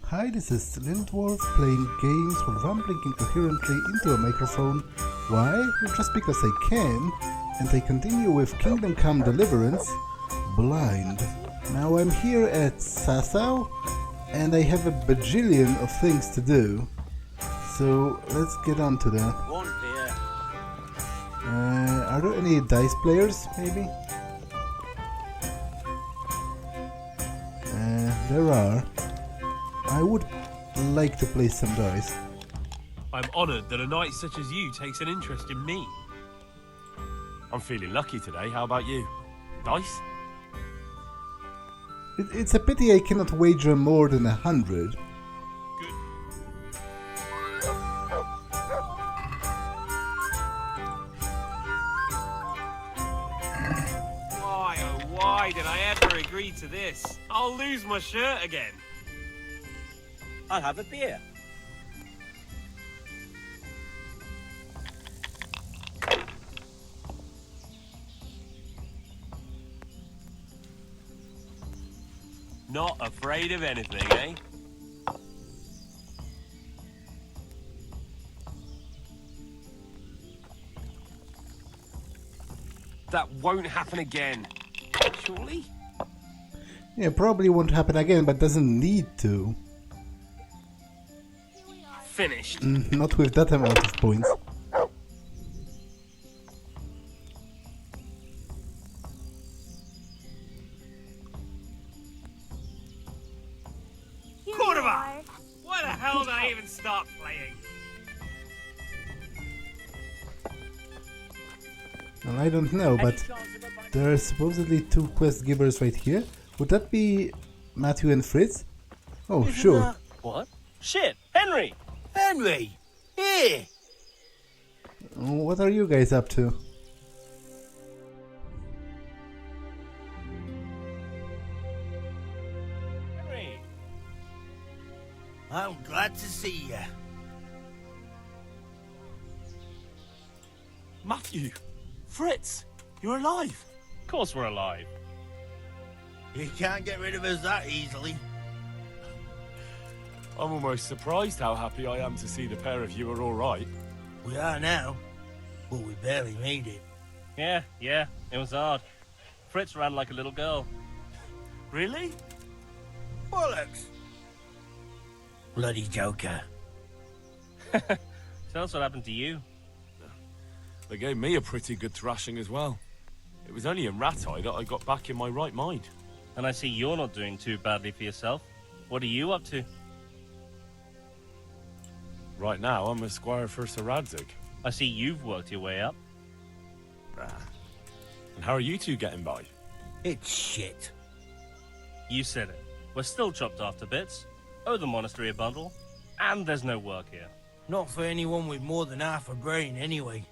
Hi, this is Little Dwarf playing games while rambling incoherently into a microphone. Why? Well, just because I can, and I continue with Kingdom Come Deliverance, Blind. Now I'm here at Sasau, and I have a bajillion of things to do. So let's get on to that. One beer. Are there any dice players, maybe? There are. I would like to play some dice. I'm honoured that a knight such as you takes an interest in me. I'm feeling lucky today, how about you? Dice? It's a pity I cannot wager more than 100. Good. Why, oh why did I ever agree to this? I'll lose my shirt again. I'll have a beer. Not afraid of anything, eh? That won't happen again, surely? Yeah, probably won't happen again, but doesn't need to. Finished. Not with that amount of points. Quarterback! Why the hell did I even start playing? Well, I don't know, but there are supposedly 2 quest givers right here. Would that be Matthew and Fritz? Oh, sure. What? Shit! Henry! Henry! Here! What are you guys up to? Henry! I'm glad to see you. Matthew! Fritz! You're alive! Of course we're alive. You can't get rid of us that easily. I'm almost surprised how happy I am to see the pair of you are all right. We are now, but we barely made it. Yeah, it was hard. Fritz ran like a little girl. Really? Bollocks! Bloody Joker. Tell us what happened to you. They gave me a pretty good thrashing as well. It was only in Rat-Eye that I got back in my right mind. And I see you're not doing too badly for yourself. What are you up to? Right now, I'm a squire for Sir Radzig. I see you've worked your way up. And how are you two getting by? It's shit. You said it. We're still chopped off to bits. Owe the monastery a bundle. And there's no work here. Not for anyone with more than half a brain, anyway.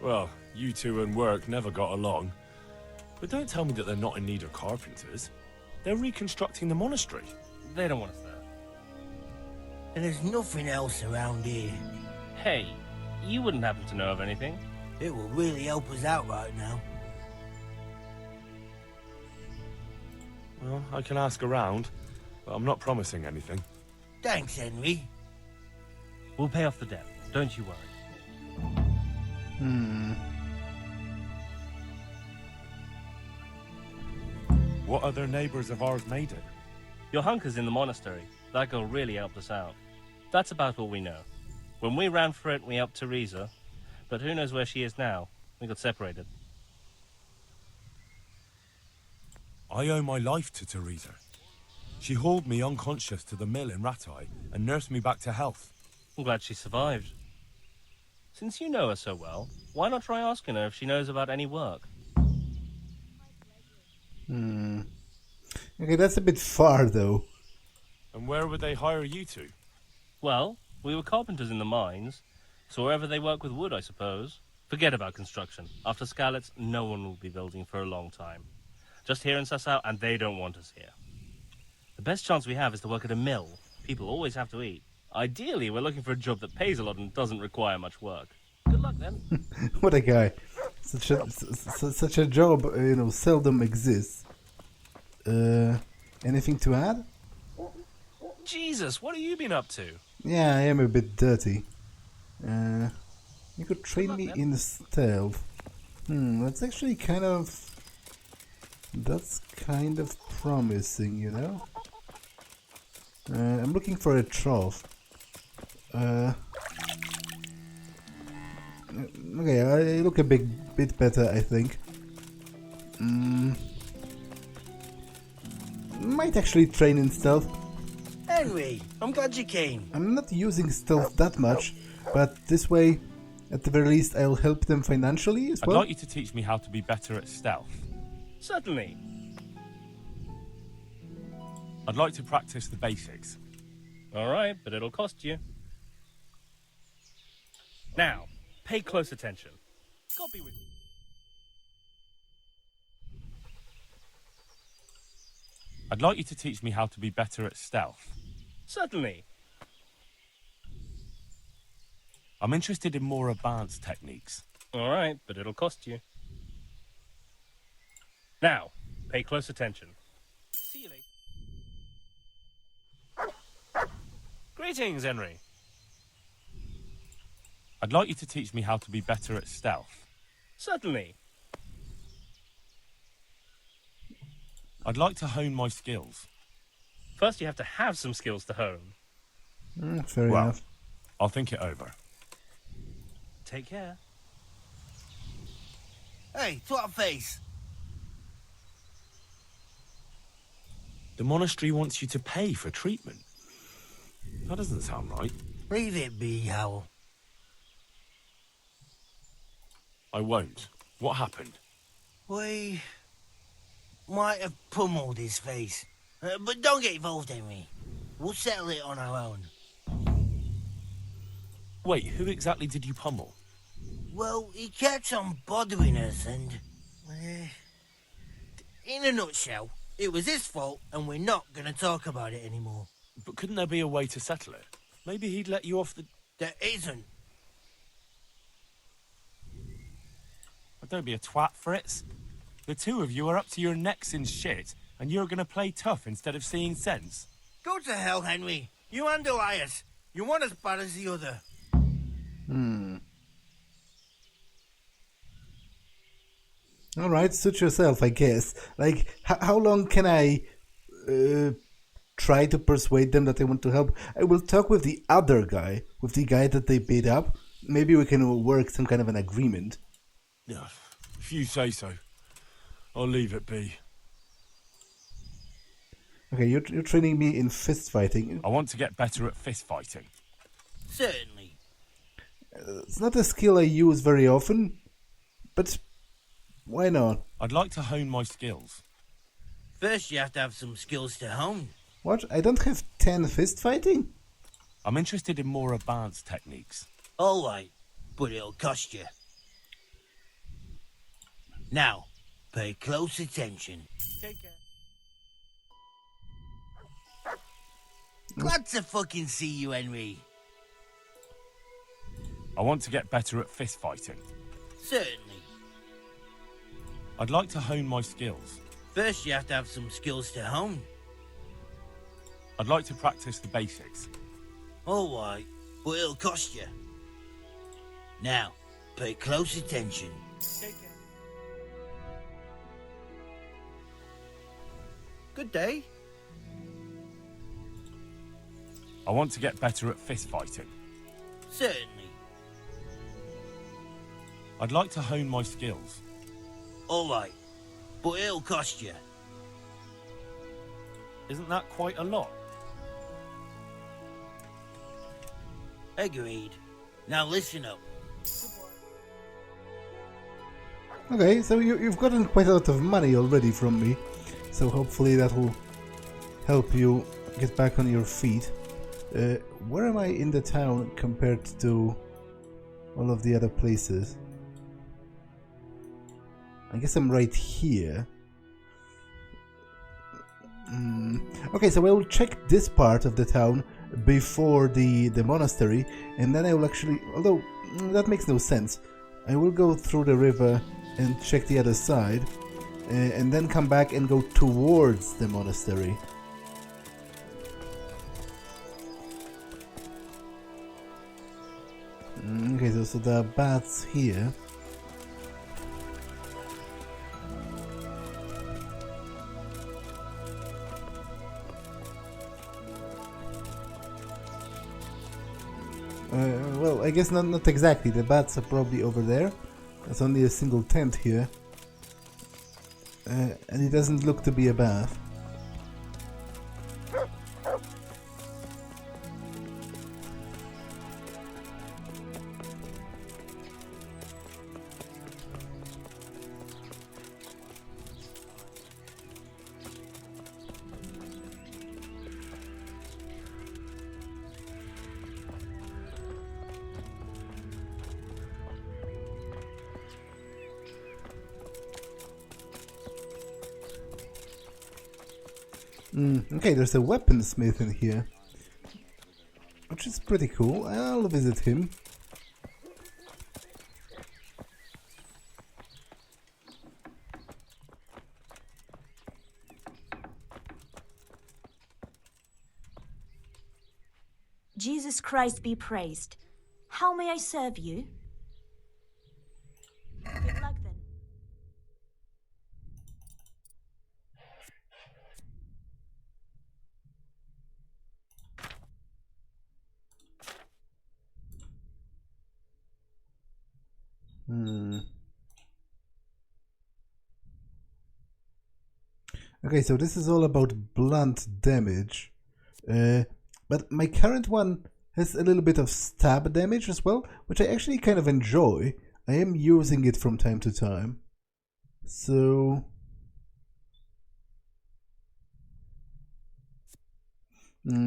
Well, you two and work never got along. But don't tell me that they're not in need of carpenters. They're reconstructing the monastery. They don't want us there. And there's nothing else around here. Hey, you wouldn't happen to know of anything? It will really help us out right now. Well, I can ask around, but I'm not promising anything. Thanks, Henry. We'll pay off the debt. Don't you worry. What other neighbours of ours made it? Your hunker's in the monastery. That girl really helped us out. That's about all we know. When we ran for it, we helped Teresa. But who knows where she is now? We got separated. I owe my life to Teresa. She hauled me unconscious to the mill in Rat-Eye and nursed me back to health. I'm glad she survived. Since you know her so well, why not try asking her if she knows about any work? Okay, that's a bit far, though. And where would they hire you to? Well, we were carpenters in the mines, so wherever they work with wood, I suppose. Forget about construction. After Skalitz, no one will be building for a long time. Just here in Sasau, and they don't want us here. The best chance we have is to work at a mill. People always have to eat. Ideally, we're looking for a job that pays a lot and doesn't require much work. Good luck, then. What a guy. Such a job, you know, seldom exists. Anything to add? Jesus, what have you been up to? Yeah, I am a bit dirty. You could train me in stealth. That's actually kind of... That's kind of promising, you know? I'm looking for a trough. Okay, I look a bit better, I think. Might actually train in stealth. Henry, I'm glad you came. I'm not using stealth that much, but this way, at the very least, I'll help them financially as well. I'd like you to teach me how to be better at stealth. Certainly. I'd like to practice the basics. All right, but it'll cost you. Now, pay close attention. God be with you. I'd like you to teach me how to be better at stealth. Certainly. I'm interested in more advanced techniques. All right, but it'll cost you. Now, pay close attention. See you later. Greetings, Henry. I'd like you to teach me how to be better at stealth. Certainly. I'd like to hone my skills. First, you have to have some skills to hone. Fair enough. I'll think it over. Take care. Hey, twat face. The monastery wants you to pay for treatment. That doesn't sound right. Leave it be, Howell. I won't. What happened? We might have pummeled his face. But don't get involved, Henry. We'll settle it on our own. Wait, who exactly did you pummel? Well, he kept on bothering us and... in a nutshell, it was his fault and we're not going to talk about it anymore. But couldn't there be a way to settle it? Maybe he'd let you off the... There isn't. Don't be a twat, Fritz. The two of you are up to your necks in shit, and you're gonna play tough instead of seeing sense. Go to hell, Henry. You and Alois. You're one as bad as the other. Alright, suit yourself, I guess. Like, how long can I try to persuade them that I want to help? I will talk with the other guy, with the guy that they beat up. Maybe we can work some kind of an agreement. Yeah, if you say so. I'll leave it be. Okay, you're training me in fist fighting. I want to get better at fist fighting. Certainly. It's not a skill I use very often, but why not? I'd like to hone my skills. First, you have to have some skills to hone. What? I don't have 10 fist fighting? I'm interested in more advanced techniques. All right, but it'll cost you. Now, pay close attention. Take care. Glad to fucking see you, Henry. I want to get better at fist fighting. Certainly. I'd like to hone my skills. First, you have to have some skills to hone. I'd like to practice the basics. All right, but it'll cost you. Now, pay close attention. Take care. Good day. I want to get better at fist fighting. Certainly. I'd like to hone my skills. All right, but it'll cost you. Isn't that quite a lot? Agreed. Now listen up. Okay, so you've gotten quite a lot of money already from me, so hopefully that will help you get back on your feet. Where am I in the town compared to all of the other places? I guess I'm right here. Okay, so I will check this part of the town before the monastery, and then I will actually, although that makes no sense, I will go through the river and check the other side, and then come back and go towards the monastery. Okay, so there are baths here. Well, I guess not exactly. The baths are probably over there. There's only a single tent here. And it doesn't look to be a bath. Okay, there's a weaponsmith in here, which is pretty cool. I'll visit him. Jesus Christ be praised. How may I serve you? Good luck then. Okay, so this is all about blunt damage. But my current one has a little bit of stab damage as well, which I actually kind of enjoy. I am using it from time to time. So...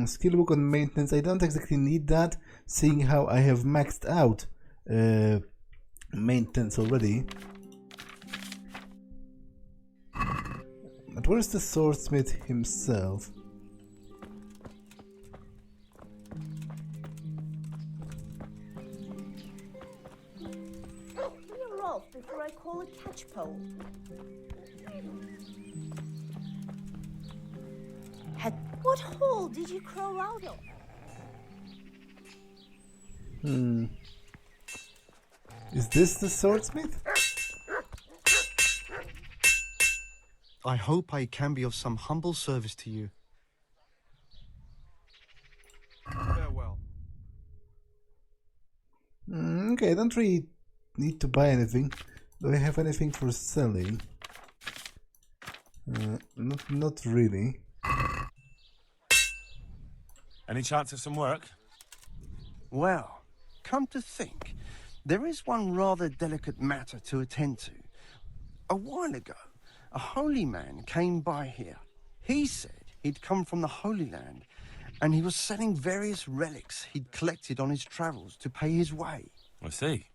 skill book on maintenance, I don't exactly need that, seeing how I have maxed out maintenance already. But where's the swordsmith himself? You're off before I call a catchpole. What hole did you crawl out of? Is this the swordsmith? I hope I can be of some humble service to you. Farewell. Okay, I don't really need to buy anything. Do I have anything for selling? Not really. Any chance of some work? Well, come to think, there is one rather delicate matter to attend to. A while ago, a holy man came by here. He said he'd come from the Holy Land, and he was selling various relics he'd collected on his travels to pay his way. I see.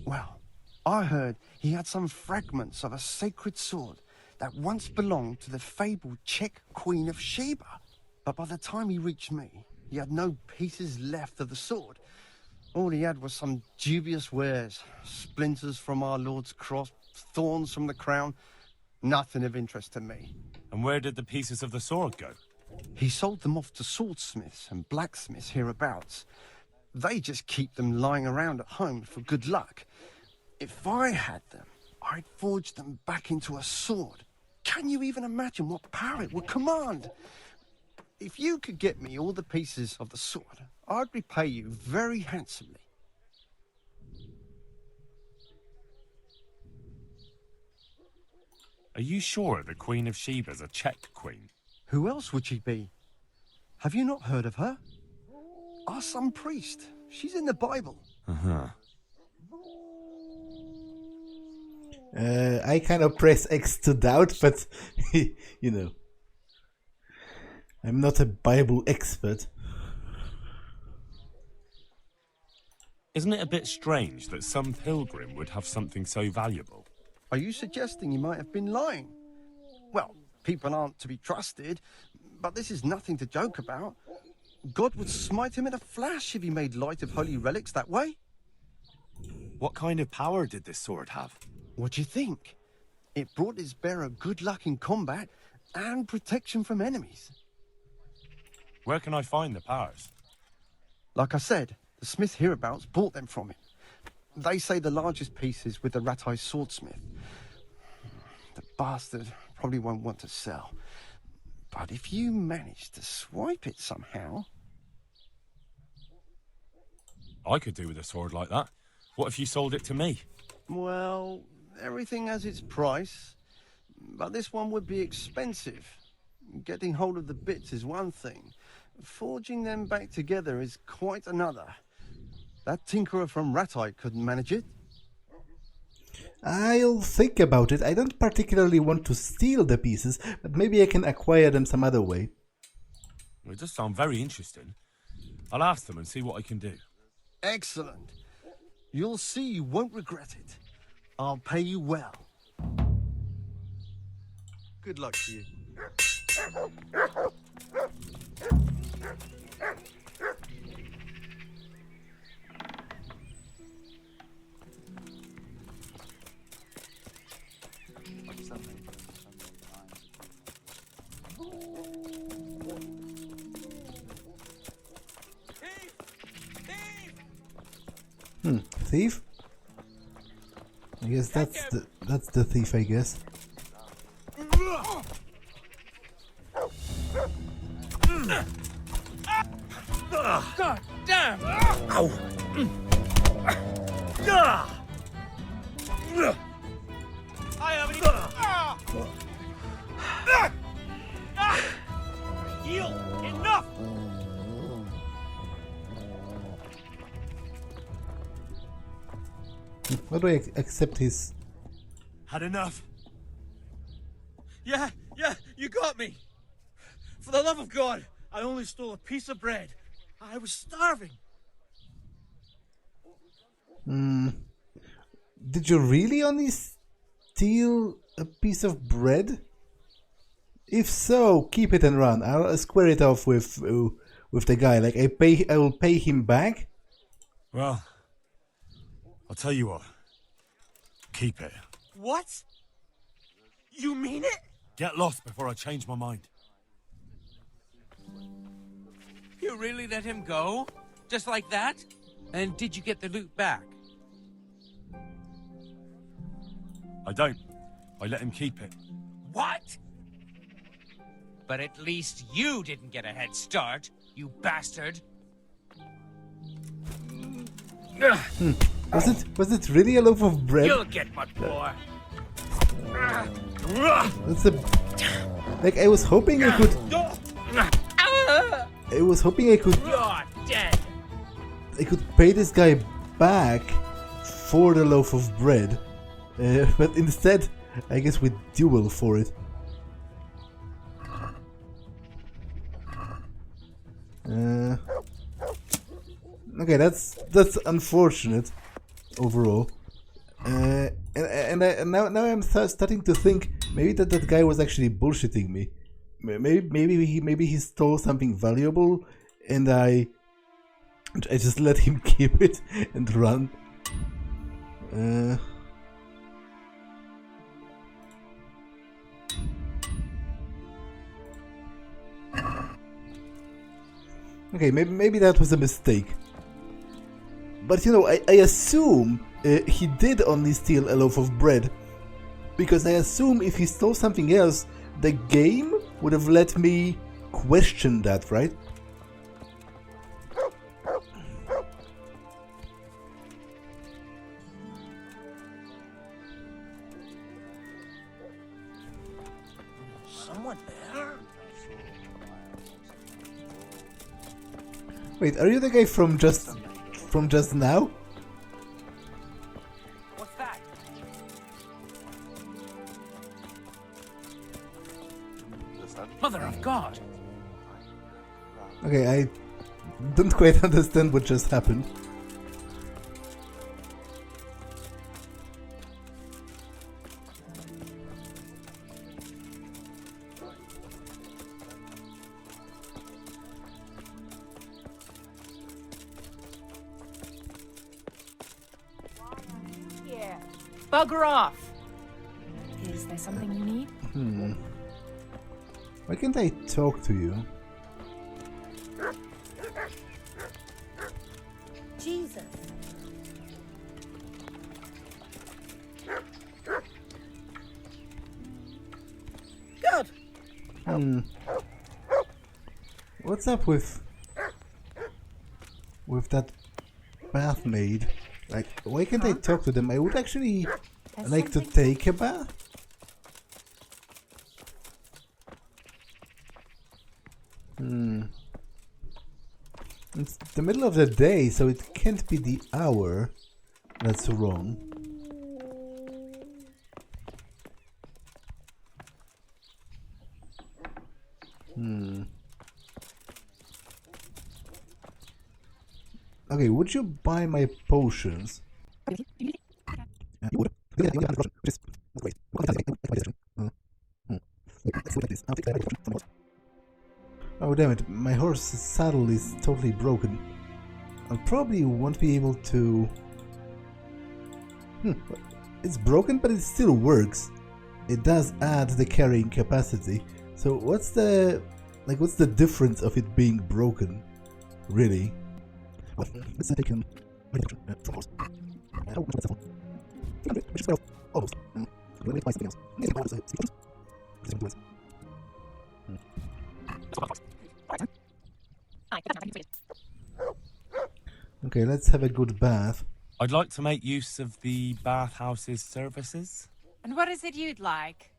Well, I heard he had some fragments of a sacred sword that once belonged to the fabled Czech Queen of Sheba. But by the time he reached me, he had no pieces left of the sword. All he had was some dubious wares, splinters from our Lord's cross, thorns from the crown, nothing of interest to me. And where did the pieces of the sword go? He sold them off to swordsmiths and blacksmiths hereabouts. They just keep them lying around at home for good luck. If I had them, I'd forge them back into a sword. Can you even imagine what power it would command? If you could get me all the pieces of the sword, I'd repay you very handsomely. Are you sure the Queen of Sheba's a Czech queen? Who else would she be? Have you not heard of her? Our son priest. She's in the Bible. Uh-huh. I kind of press X to doubt, but you know, I'm not a Bible expert. Isn't it a bit strange that some pilgrim would have something so valuable? Are you suggesting he might have been lying? Well, people aren't to be trusted, but this is nothing to joke about. God would smite him in a flash if he made light of holy relics that way. What kind of power did this sword have? What do you think? It brought its bearer good luck in combat and protection from enemies. Where can I find the powers? Like I said, the smith hereabouts bought them from him. They say the largest piece is with the rat-eyed swordsmith. The bastard probably won't want to sell. But if you manage to swipe it somehow... I could do with a sword like that. What if you sold it to me? Well, everything has its price. But this one would be expensive. Getting hold of the bits is one thing. Forging them back together is quite another. That tinkerer from Rat-Eye couldn't manage it. I'll think about it. I don't particularly want to steal the pieces, but maybe I can acquire them some other way. It does sound very interesting. I'll ask them and see what I can do. Excellent. You'll see you won't regret it. I'll pay you well. Good luck to you. Thief? I guess that's the thief, I guess. God damn! Ow! I haven't even... Heal! Enough! How do I accept his... Had enough. Yeah, you got me. For the love of God, I only stole a piece of bread. I was starving. Did you really only steal a piece of bread? If so, keep it and run. I'll square it off with the guy. Like I will pay him back. Well, I'll tell you what. Keep it. What? You mean it? Get lost before I change my mind. You really let him go? Just like that? And did you get the loot back? I don't. I let him keep it. What? But at least you didn't get a head start, you bastard. Was it really a loaf of bread? You'll get what for. That's a... Like I was hoping I could... I was hoping I could... You're dead. I could pay this guy back for the loaf of bread. But instead, I guess we duel for it. Okay, that's unfortunate overall. And now I'm starting to think maybe that guy was actually bullshitting me. Maybe he stole something valuable, and I just let him keep it and run. Okay, maybe that was a mistake. But you know, I assume he did only steal a loaf of bread, because I assume if he stole something else, the game would have let me question that, right? Someone there? Wait, are you the guy from just now? What's that? Mother of God! Okay, I don't quite understand what just happened. bugger off. Is there something you need? Why can't I talk to you? Jesus. God! What's up with that bath maid? Like, why can't I talk to them? I would actually like to take a bath. It's the middle of the day, so it can't be the hour that's wrong. Okay, would you buy my potions? You would. Oh damn it, my horse's saddle is totally broken. I probably won't be able to... It's broken, but it still works. It does add the carrying capacity. So what's the... what's the difference of it being broken? Really? Well, let's take him... Okay, let's have a good bath. I'd like to make use of the bathhouse's services. And what is it you'd like?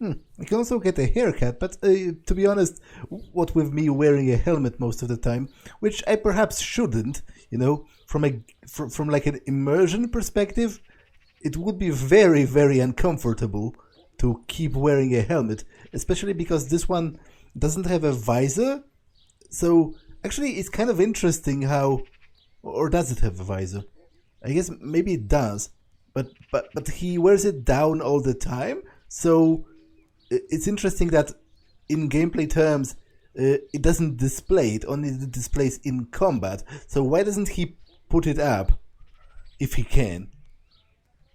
I can also get a haircut, but to be honest, what with me wearing a helmet most of the time, which I perhaps shouldn't, you know, from like an immersion perspective, it would be very, very uncomfortable to keep wearing a helmet, especially because this one doesn't have a visor. So actually it's kind of interesting how, or does it have a visor? I guess maybe it does, but he wears it down all the time. So it's interesting that in gameplay terms it doesn't display, it only displays in combat. So why doesn't he put it up if he can?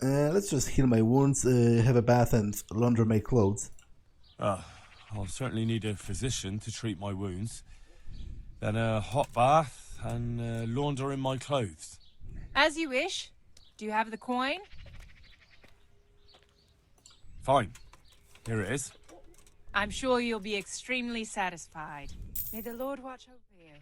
Let's just heal my wounds, have a bath and launder my clothes. I'll certainly need a physician to treat my wounds. Then a hot bath and launder in my clothes. As you wish. Do you have the coin? Fine. Here it is. I'm sure you'll be extremely satisfied. May the Lord watch over you.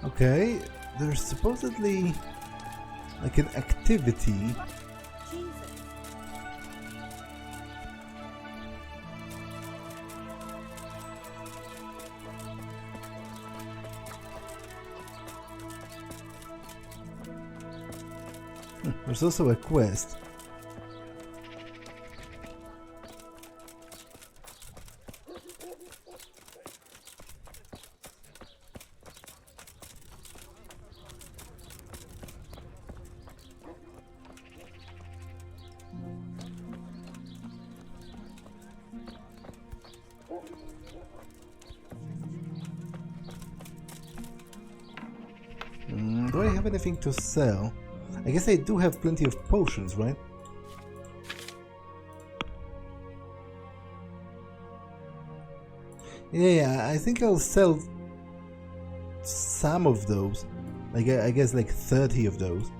Okay, there's supposedly like an activity. There's also a quest. Do I have anything to sell? I guess I do have plenty of potions, right? Yeah, I think I'll sell some of those. Like, I guess like 30 of those.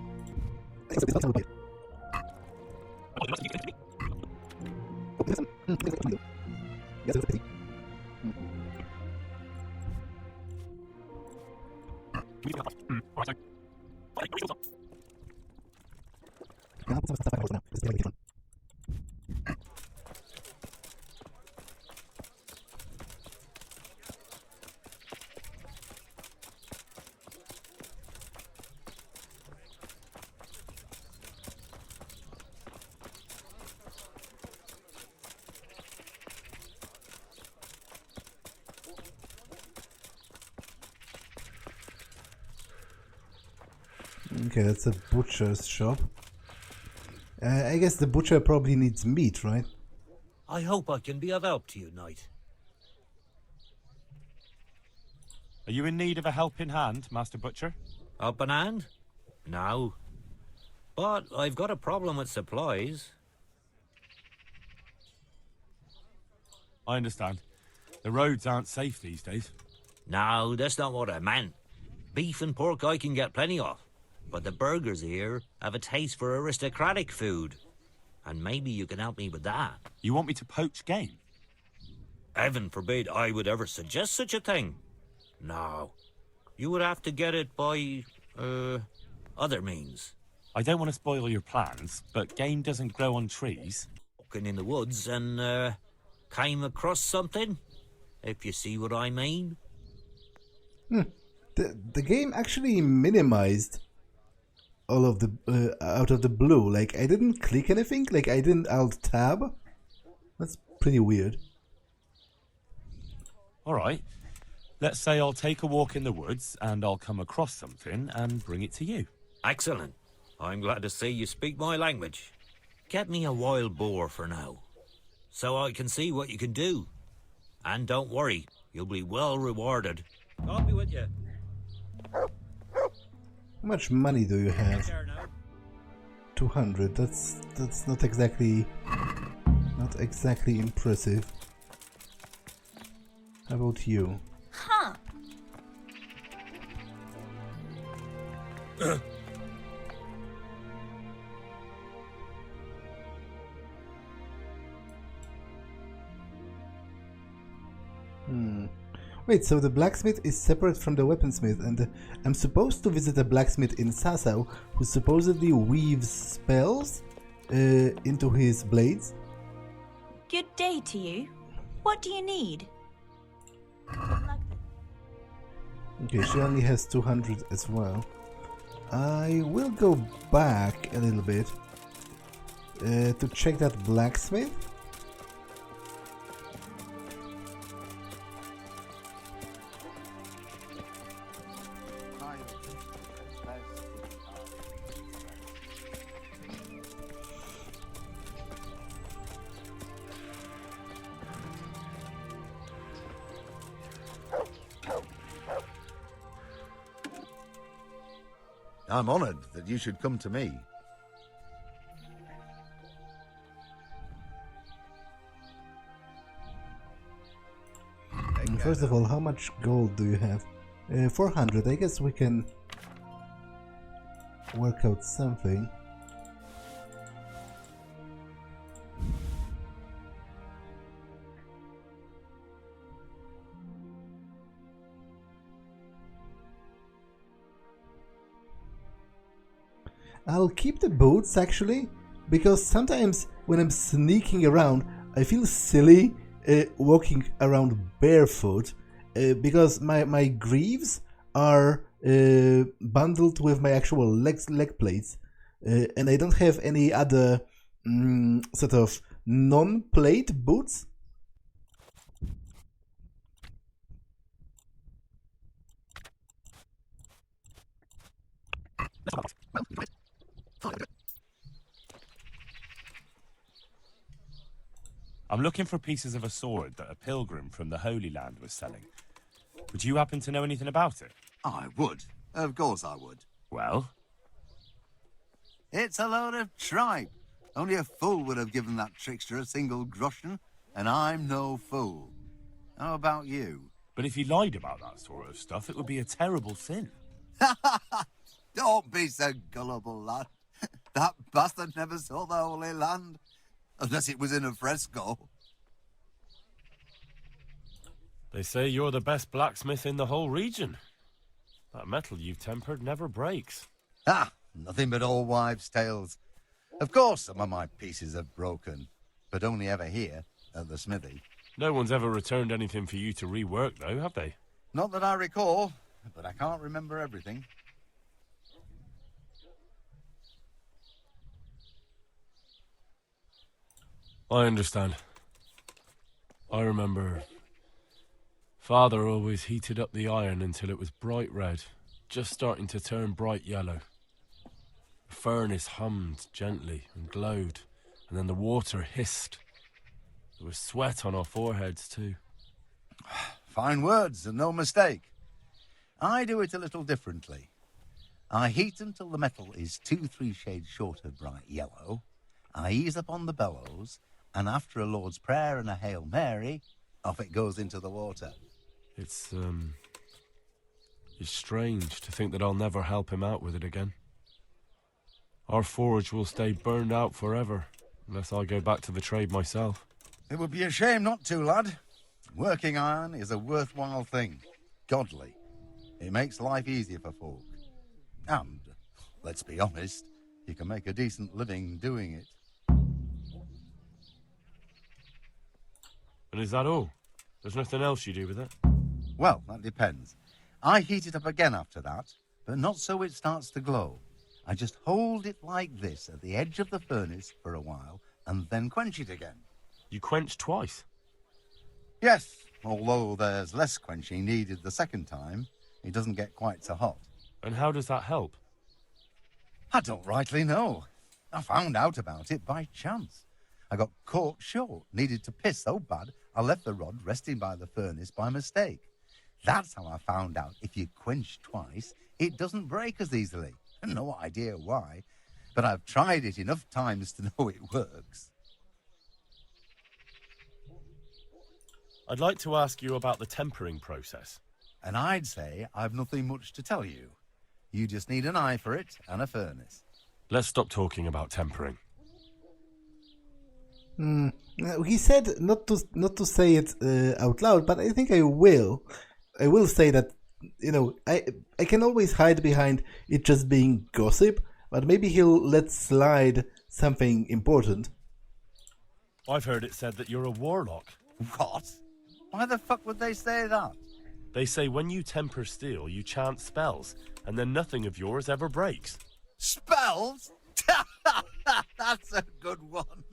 Okay, that's a butcher's shop. I guess the butcher probably needs meat, right? I hope I can be of help to you, knight. Are you in need of a helping hand, Master Butcher? Helping hand? No. But I've got a problem with supplies. I understand. The roads aren't safe these days. No, that's not what I meant. Beef and pork I can get plenty of. But the burgers here have a taste for aristocratic food. And maybe you can help me with that. You want me to poach game? Heaven forbid I would ever suggest such a thing. No. You would have to get it by, other means. I don't want to spoil your plans, but game doesn't grow on trees. Walking in the woods and, came across something, if you see what I mean. The game actually minimized all of the out of the blue. Like, I didn't click anything, like I didn't alt tab. That's pretty weird. Alright. Let's say I'll take a walk in the woods and I'll come across something and bring it to you. Excellent. I'm glad to see you speak my language. Get me a wild boar for now, so I can see what you can do. And don't worry, you'll be well rewarded. I'll be with you. How much money do you have? 200. That's not exactly impressive. How about you? Huh. Wait, so the blacksmith is separate from the weaponsmith, and I'm supposed to visit a blacksmith in Sasau who supposedly weaves spells into his blades? Good day to you. What do you need? Okay, she only has 200 as well. I will go back a little bit to check that blacksmith. I'm honored that you should come to me. First of all, how much gold do you have? 400. I guess we can work out something. I'll keep the boots actually, because sometimes when I'm sneaking around, I feel silly walking around barefoot because my greaves are bundled with my actual leg plates, and I don't have any other sort of non-plate boots. I'm looking for pieces of a sword that a pilgrim from the Holy Land was selling. Would you happen to know anything about it? I would. Of course I would. Well? It's a load of tripe. Only a fool would have given that trickster a single groschen, and I'm no fool. How about you? But if you lied about that sort of stuff, it would be a terrible sin. Don't be so gullible, lad. That bastard never saw the Holy Land. Unless it was in a fresco. They say you're the best blacksmith in the whole region. That metal you've tempered never breaks. Ah, nothing but old wives' tales. Of course some of my pieces have broken, but only ever here, at the smithy. No one's ever returned anything for you to rework, though, have they? Not that I recall, but I can't remember everything. I understand. I remember Father always heated up the iron until it was bright red, just starting to turn bright yellow. The furnace hummed gently and glowed, and then the water hissed. There was sweat on our foreheads too. Fine words and no mistake. I do it a little differently. I heat until the metal is 2-3 shades short of bright yellow. I ease up on the bellows, and after a Lord's Prayer and a Hail Mary, off it goes into the water. It's strange to think that I'll never help him out with it again. Our forge will stay burned out forever, unless I go back to the trade myself. It would be a shame not to, lad. Working iron is a worthwhile thing. Godly. It makes life easier for folk. And, let's be honest, you can make a decent living doing it. And is that all? There's nothing else you do with it? Well, that depends. I heat it up again after that, but not so it starts to glow. I just hold it like this at the edge of the furnace for a while and then quench it again. You quench twice? Yes, although there's less quenching needed the second time, it doesn't get quite so hot. And how does that help? I don't rightly know. I found out about it by chance. I got caught short, needed to piss so bad, I left the rod resting by the furnace by mistake. That's how I found out if you quench twice, it doesn't break as easily. No idea why, but I've tried it enough times to know it works. I'd like to ask you about the tempering process. And I'd say I've nothing much to tell you. You just need an eye for it and a furnace. Let's stop talking about tempering. He said not to say it out loud, but I think I will. I will say that, you know, I can always hide behind it just being gossip, but maybe he'll let slide something important. I've heard it said that you're a warlock. What? Why the fuck would they say that? They say when you temper steel, you chant spells, and then nothing of yours ever breaks. Spells? That's a good one.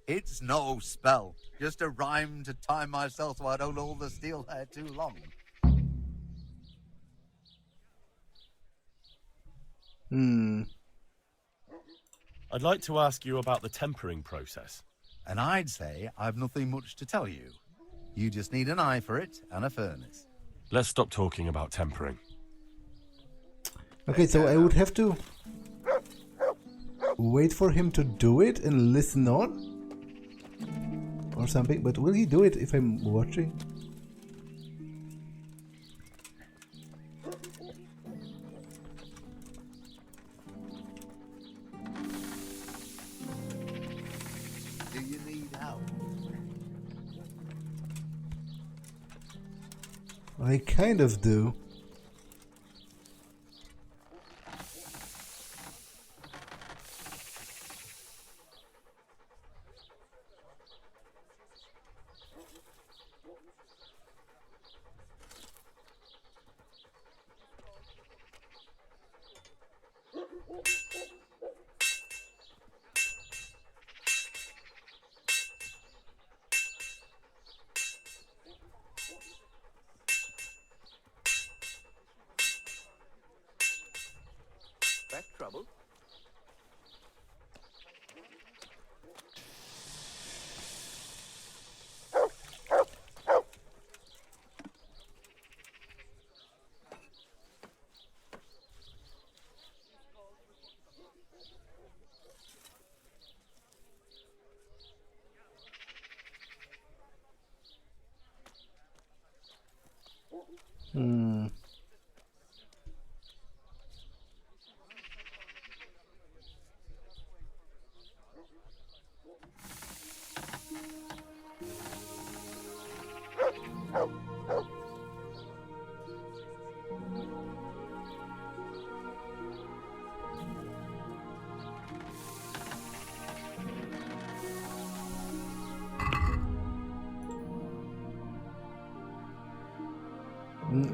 It's no spell, just a rhyme to time myself so I don't hold the steel hair too long. I'd like to ask you about the tempering process. And I'd say I've nothing much to tell you. You just need an eye for it and a furnace. Let's stop talking about tempering. Okay, so I would have to wait for him to do it and listen on? Or something, but will he do it if I'm watching? Do you need help? I kind of do. Back trouble?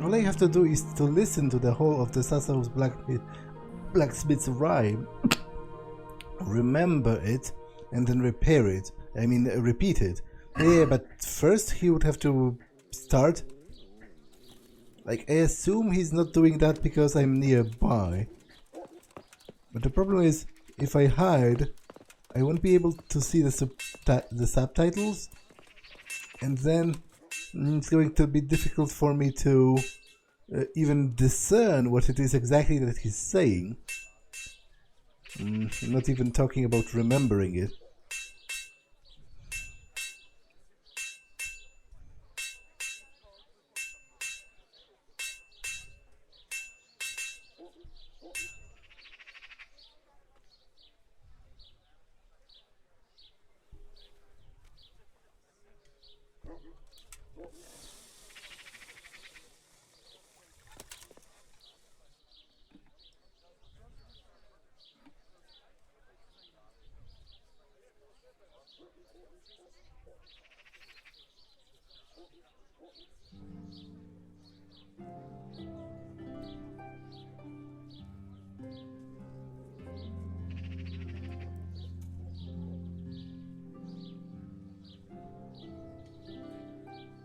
All I have to do is to listen to the whole of the Sasau's blacksmith's rhyme, remember it, and then repair it. I mean, repeat it. Yeah, but first he would have to start. Like, I assume he's not doing that because I'm nearby. But the problem is, if I hide, I won't be able to see the subtitles, and then it's going to be difficult for me to even discern what it is exactly that he's saying. I'm not even talking about remembering it.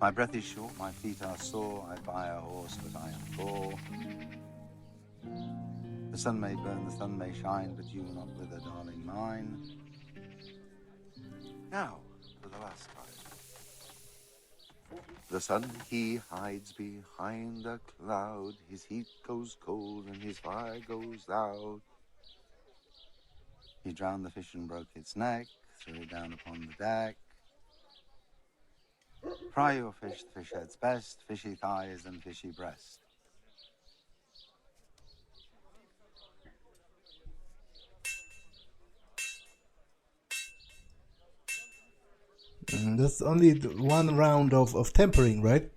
My breath is short, my feet are sore. I buy a horse, but I am poor. The sun may burn, the sun may shine, but you will not wither, darling mine. Now, for the last time. The sun, he hides behind a cloud. His heat goes cold and his fire goes out. He drowned the fish and broke its neck, threw it down upon the deck. Fry your fish, the fish head's best, fishy thighs and fishy breast. That's only one round of tempering, right?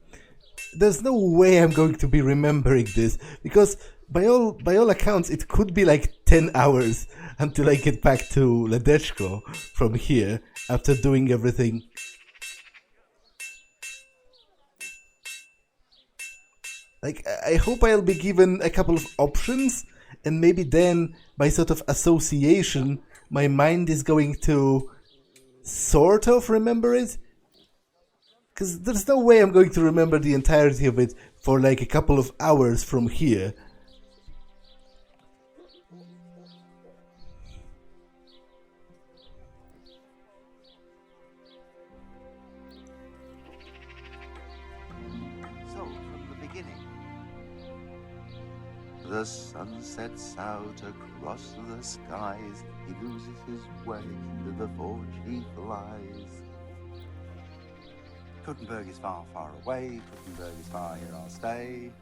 There's no way I'm going to be remembering this, because by all accounts it could be like 10 hours until I get back to Ledeczko from here after doing everything. Like, I hope I'll be given a couple of options, and maybe then, by sort of association, my mind is going to sort of remember it. Because there's no way I'm going to remember the entirety of it for like a couple of hours from here. The sun sets out across the skies. He loses his way, to the forge he flies. Kuttenberg is far, far away. Kuttenberg is far, here I'll stay.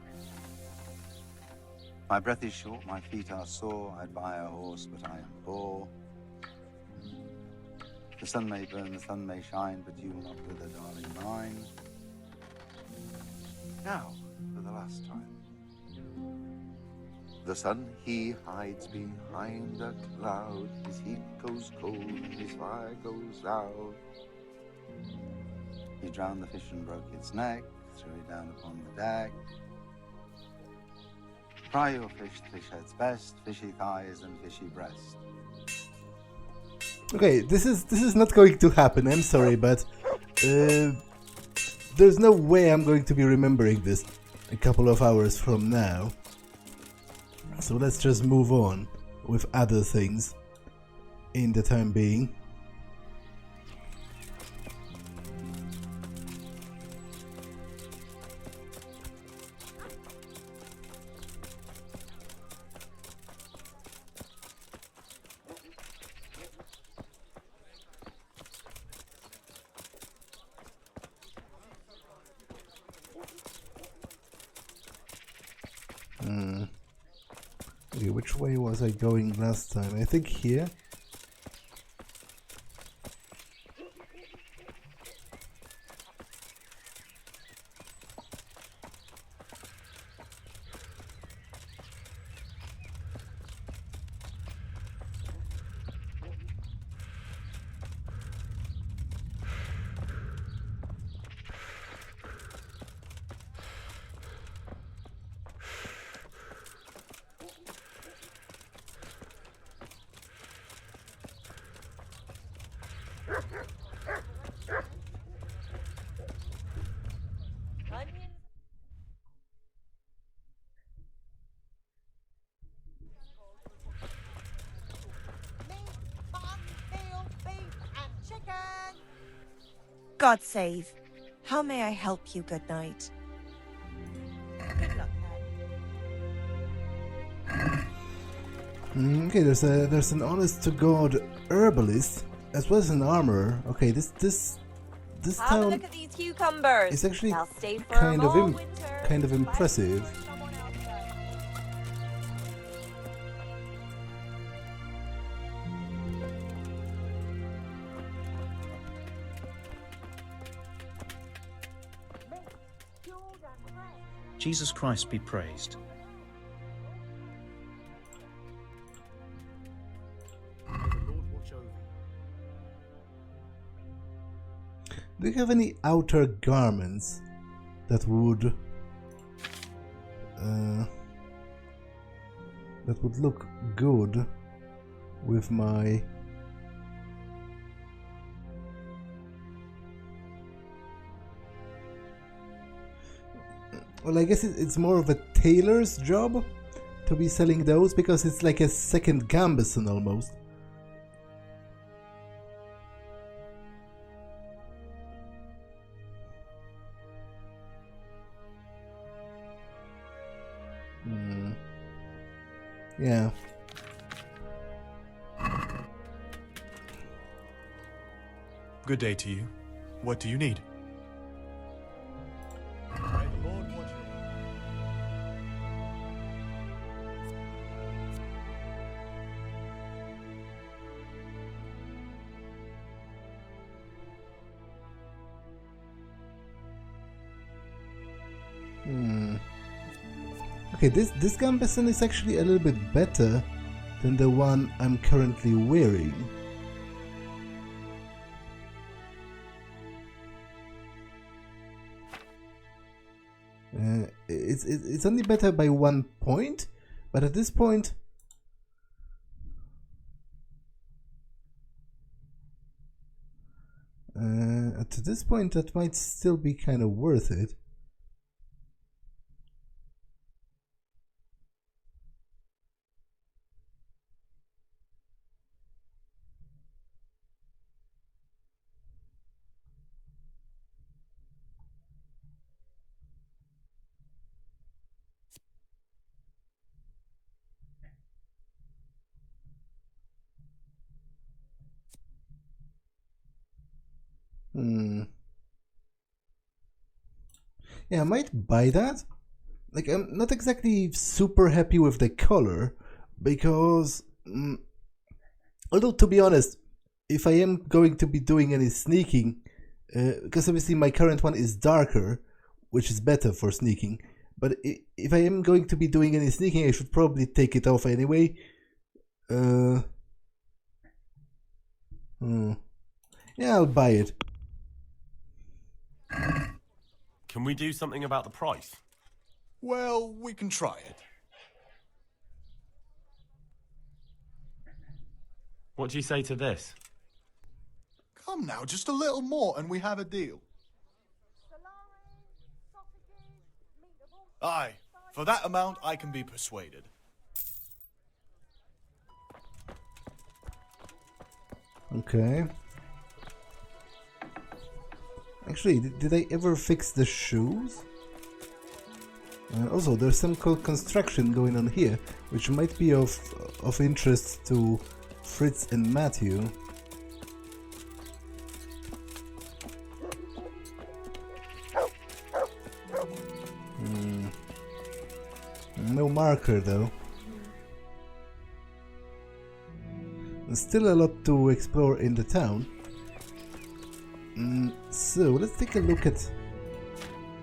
My breath is short, my feet are sore. I'd buy a horse, but I am poor. The sun may burn, the sun may shine, but you will not wither, darling mine. Now, for the last time. The sun, he hides behind a cloud. His heat goes cold and his fire goes out. He drowned the fish and broke its neck, threw it down upon the deck. Fry your fish, the fish head's best, fishy thighs and fishy breast. Okay, this is not going to happen, I'm sorry, but there's no way I'm going to be remembering this a couple of hours from now. So let's just move on with other things in the time being. Okay, which way was I going last time? I think here. God save. How may I help you, good knight? Good luck, Okay, there's an honest to God herbalist as well as an armorer. Okay, this Have a town look at these cucumbers. is actually They'll stay for kind all of winter. kind of impressive. Jesus Christ be praised. Do you have any outer garments that would look good with my well, I guess it's more of a tailor's job to be selling those because it's like a second gambeson almost. Yeah. Good day to you. What do you need? Okay, this gambeson is actually a little bit better than the one I'm currently wearing. It's only better by 1 point, but at this point that might still be kind of worth it. Yeah, I might buy that. Like, I'm not exactly super happy with the color because, although to be honest, if I am going to be doing any sneaking, because obviously my current one is darker, which is better for sneaking, but if I am going to be doing any sneaking, I should probably take it off anyway. Yeah, I'll buy it. Can we do something about the price? Well, we can try it. What do you say to this? Come now, just a little more and we have a deal. Aye, for that amount I can be persuaded. Okay. Actually, did I ever fix the shoes? Also, there's some construction going on here, which might be of interest to Fritz and Matthew. No marker though. There's still a lot to explore in the town. So let's take a look at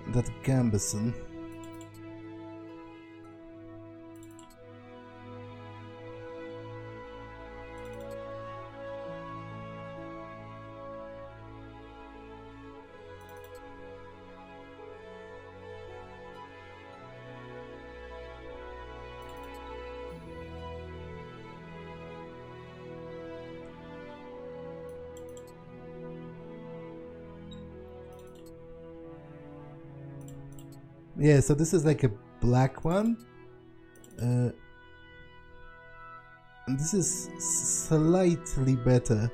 that gambeson. Yeah, so this is like a black one. And this is slightly better.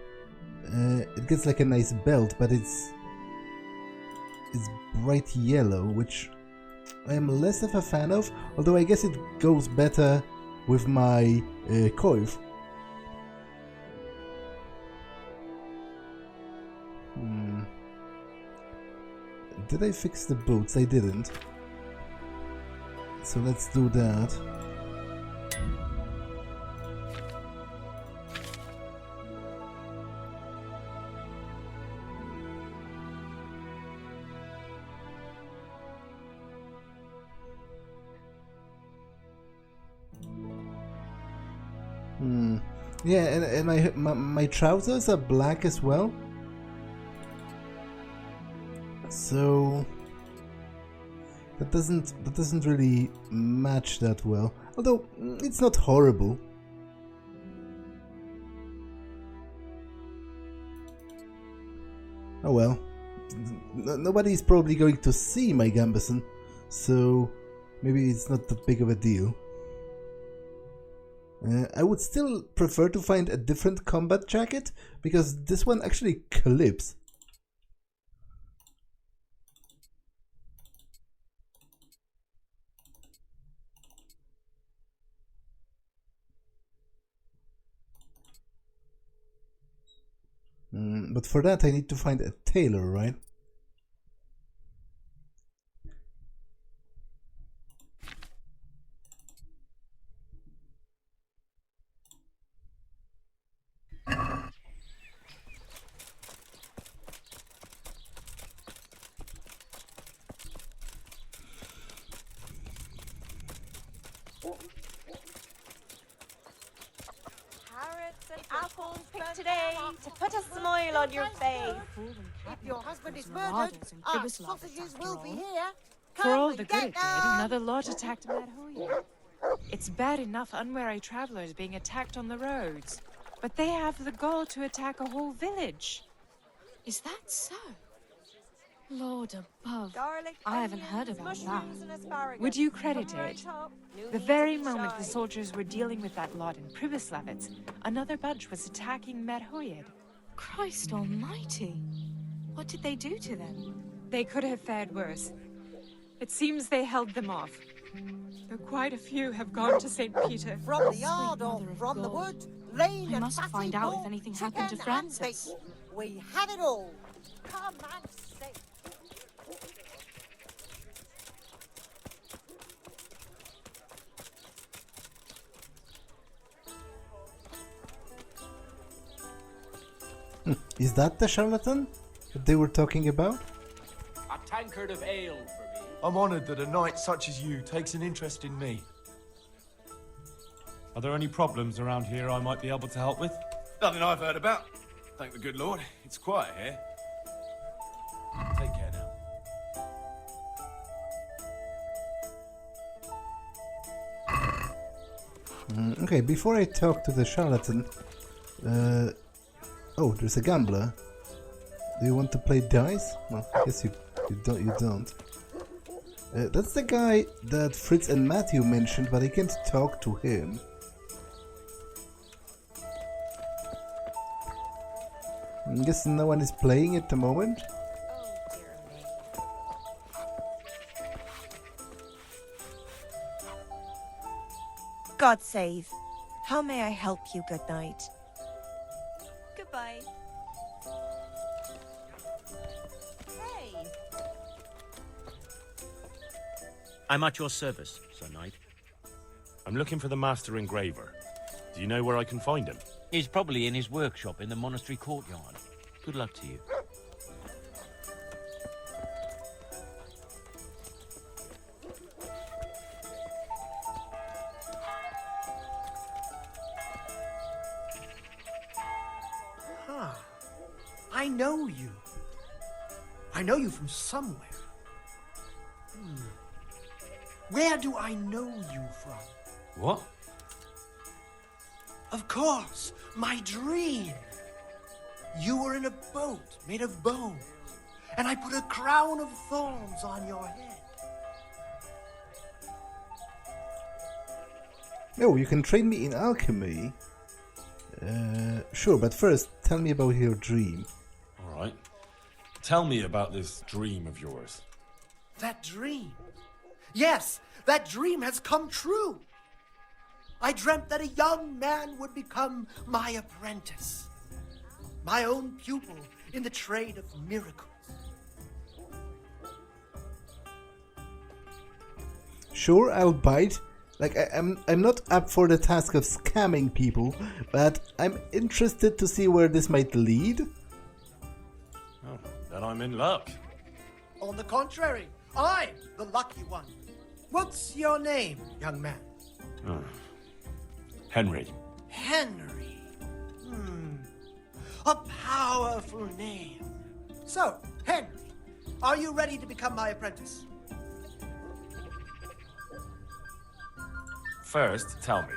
It gets like a nice belt, but it's is bright yellow, which I am less of a fan of, although I guess it goes better with my coif. Did I fix the boots? I didn't. So let's do that. Yeah, and my trousers are black as well. So that doesn't really match that well. Although it's not horrible. Oh well. Nobody's probably going to see my gambeson, so maybe it's not that big of a deal. I would still prefer to find a different combat jacket, because this one actually clips. But for that I need to find a tailor, right? Apples picked today to put a smile on your face. If your husband is murdered, our sausages will be here. For all the good it did, another lot attacked Madhoya. It's bad enough unwary travelers being attacked on the roads, but they have the gall to attack a whole village. Is that so? Lord above, I haven't heard about that. Would you credit it? The very moment the soldiers were dealing with that lot in Pribyslavitz, another bunch was attacking Madhoya. Christ almighty! What did they do to them? They could have fared worse. It seems they held them off. Though quite a few have gone to St. Peter. From the yard or from the wood, lane I must find out if anything happened to Francis. We have it all. Come and stay. Is that the charlatan that they were talking about? A tankard of ale for me. I'm honoured that a knight such as you takes an interest in me. Are there any problems around here I might be able to help with? Nothing I've heard about. Thank the good Lord. It's quiet here. Take care now. Okay, before I talk to the charlatan, oh, there's a gambler. Do you want to play dice? Well, I guess you don't. That's the guy that Fritz and Matthew mentioned, but I can't talk to him. I guess no one is playing at the moment. God save. How may I help you, good night? Goodbye. Hey. I'm at your service, Sir Knight. I'm looking for the master engraver. Do you know where I can find him? He's probably in his workshop in the monastery courtyard. Good luck to you. I know you. I know you from somewhere. Where do I know you from? What? Of course, my dream. You were in a boat made of bone, and I put a crown of thorns on your head. Oh, you can train me in alchemy. Sure, but first, tell me about your dream. Alright. Tell me about this dream of yours. That dream. Yes, that dream has come true. I dreamt that a young man would become my apprentice, my own pupil in the trade of miracles. Sure, I'll bite. Like, I'm not up for the task of scamming people, but I'm interested to see where this might lead. Oh, then I'm in luck. On the contrary, I'm the lucky one. What's your name, young man? Oh. Henry. Henry. A powerful name. So, Henry, are you ready to become my apprentice? First, tell me,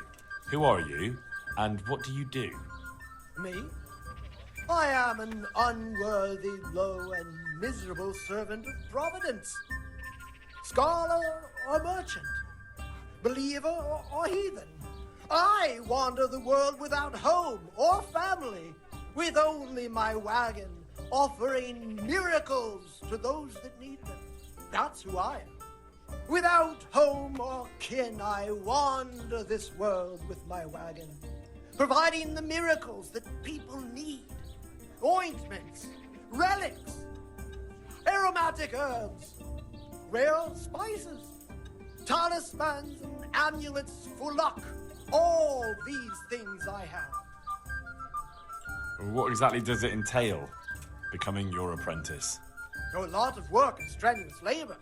who are you, and what do you do? Me? I am an unworthy, low, and miserable servant of Providence. Scholar or merchant, believer or heathen. I wander the world without home or family, with only my wagon, offering miracles to those that need them. That's who I am. Without home or kin, I wander this world with my wagon, providing the miracles that people need. Ointments, relics, aromatic herbs, rare spices, talismans and amulets for luck. All these things I have. What exactly does it entail, becoming your apprentice? A lot of work and strenuous labor.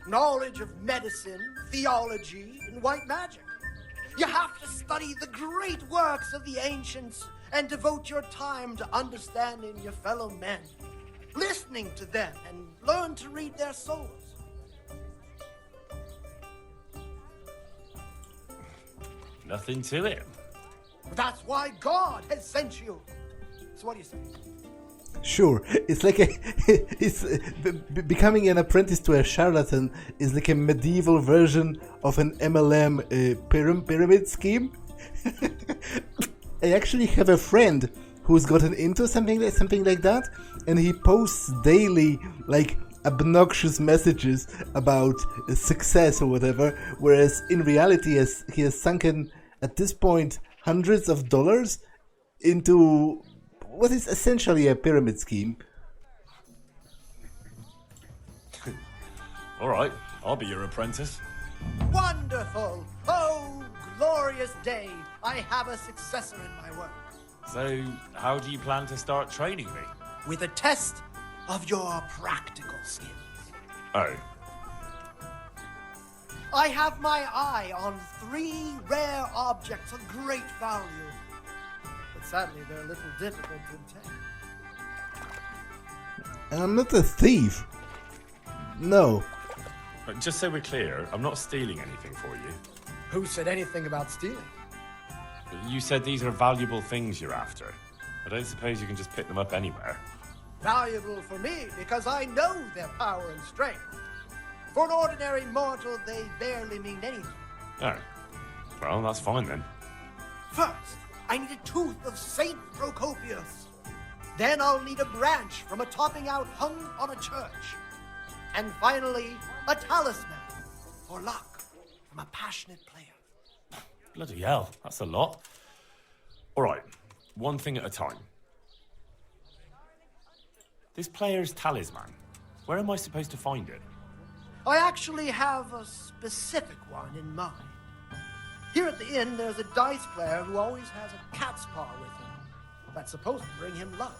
Knowledge of medicine, theology, and white magic. You have to study the great works of the ancients and devote your time to understanding your fellow men, listening to them, and learn to read their souls. Nothing to it. That's why God has sent you. So what do you say? Sure, it's like becoming an apprentice to a charlatan is like a medieval version of an MLM pyramid scheme. I actually have a friend who's gotten into something like that, and he posts daily like obnoxious messages about success or whatever, whereas in reality he has sunken at this point hundreds of dollars into what is essentially a pyramid scheme. All right, I'll be your apprentice. Wonderful! Oh, glorious day! I have a successor in my work. So, how do you plan to start training me? With a test of your practical skills. Oh. I have my eye on 3 rare objects of great value. But sadly, they're a little difficult to obtain. I'm not a thief. No. But just so we're clear, I'm not stealing anything for you. Who said anything about stealing? You said these are valuable things you're after. I don't suppose you can just pick them up anywhere. Valuable for me because I know their power and strength. For an ordinary mortal, they barely mean anything. Oh. Well, that's fine then. First, I need a tooth of Saint Procopius. Then I'll need a branch from a topping out hung on a church. And finally, a talisman for luck from a passionate player. Bloody hell, that's a lot. All right, one thing at a time. This player's talisman, where am I supposed to find it? I actually have a specific one in mind. Here at the inn, there's a dice player who always has a cat's paw with him. That's supposed to bring him luck.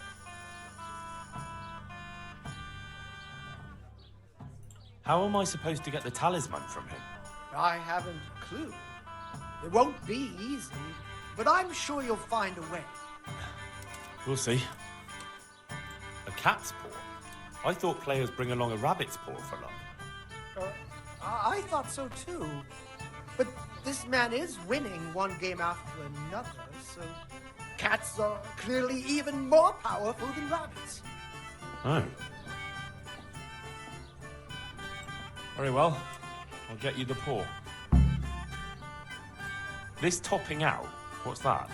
How am I supposed to get the talisman from him? I haven't a clue. It won't be easy, but I'm sure you'll find a way. We'll see. A cat's paw? I thought players bring along a rabbit's paw for luck. I thought so too. But this man is winning one game after another, so cats are clearly even more powerful than rabbits. Oh. Very well. I'll get you the paw. This topping out, what's that?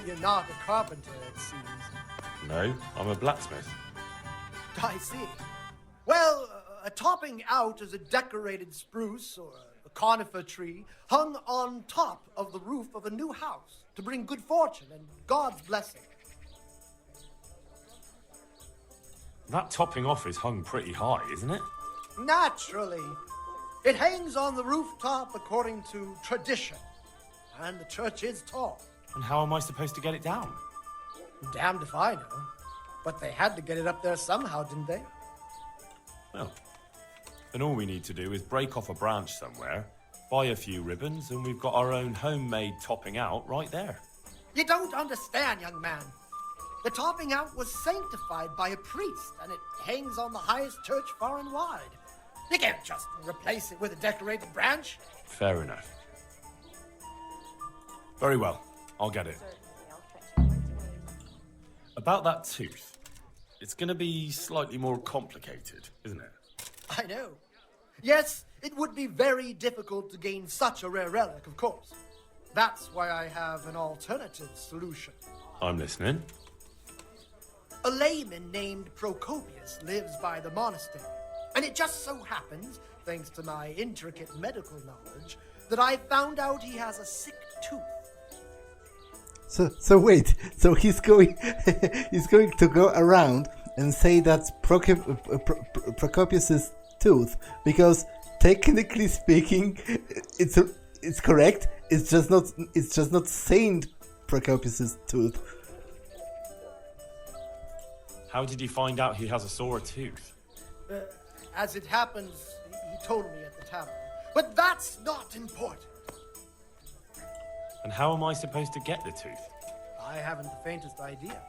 You're not a carpenter, it seems. No, I'm a blacksmith. I see. Well, a topping out is a decorated spruce or a conifer tree hung on top of the roof of a new house to bring good fortune and God's blessing. That topping off is hung pretty high, isn't it? Naturally. It hangs on the rooftop according to tradition. And the church is tall. And how am I supposed to get it down? Damned if I know. But they had to get it up there somehow, didn't they? Well, then all we need to do is break off a branch somewhere, buy a few ribbons, and we've got our own homemade topping out right there. You don't understand, young man. The topping out was sanctified by a priest, and it hangs on the highest church far and wide. You can't just replace it with a decorated branch. Fair enough. Very well, I'll get it. About that tooth, it's going to be slightly more complicated, isn't it? I know. Yes, it would be very difficult to gain such a rare relic, of course. That's why I have an alternative solution. I'm listening. A layman named Procopius lives by the monastery, and it just so happens, thanks to my intricate medical knowledge, that I found out he has a sick tooth. So wait, so he's going he's going to go around and say that's Procopius's tooth, because technically speaking it's correct, it's just not Saint Procopius's tooth. How did you find out he has a sore tooth? As it happens, he told me at the tavern. But that's not important. And how am I supposed to get the tooth? I haven't the faintest idea.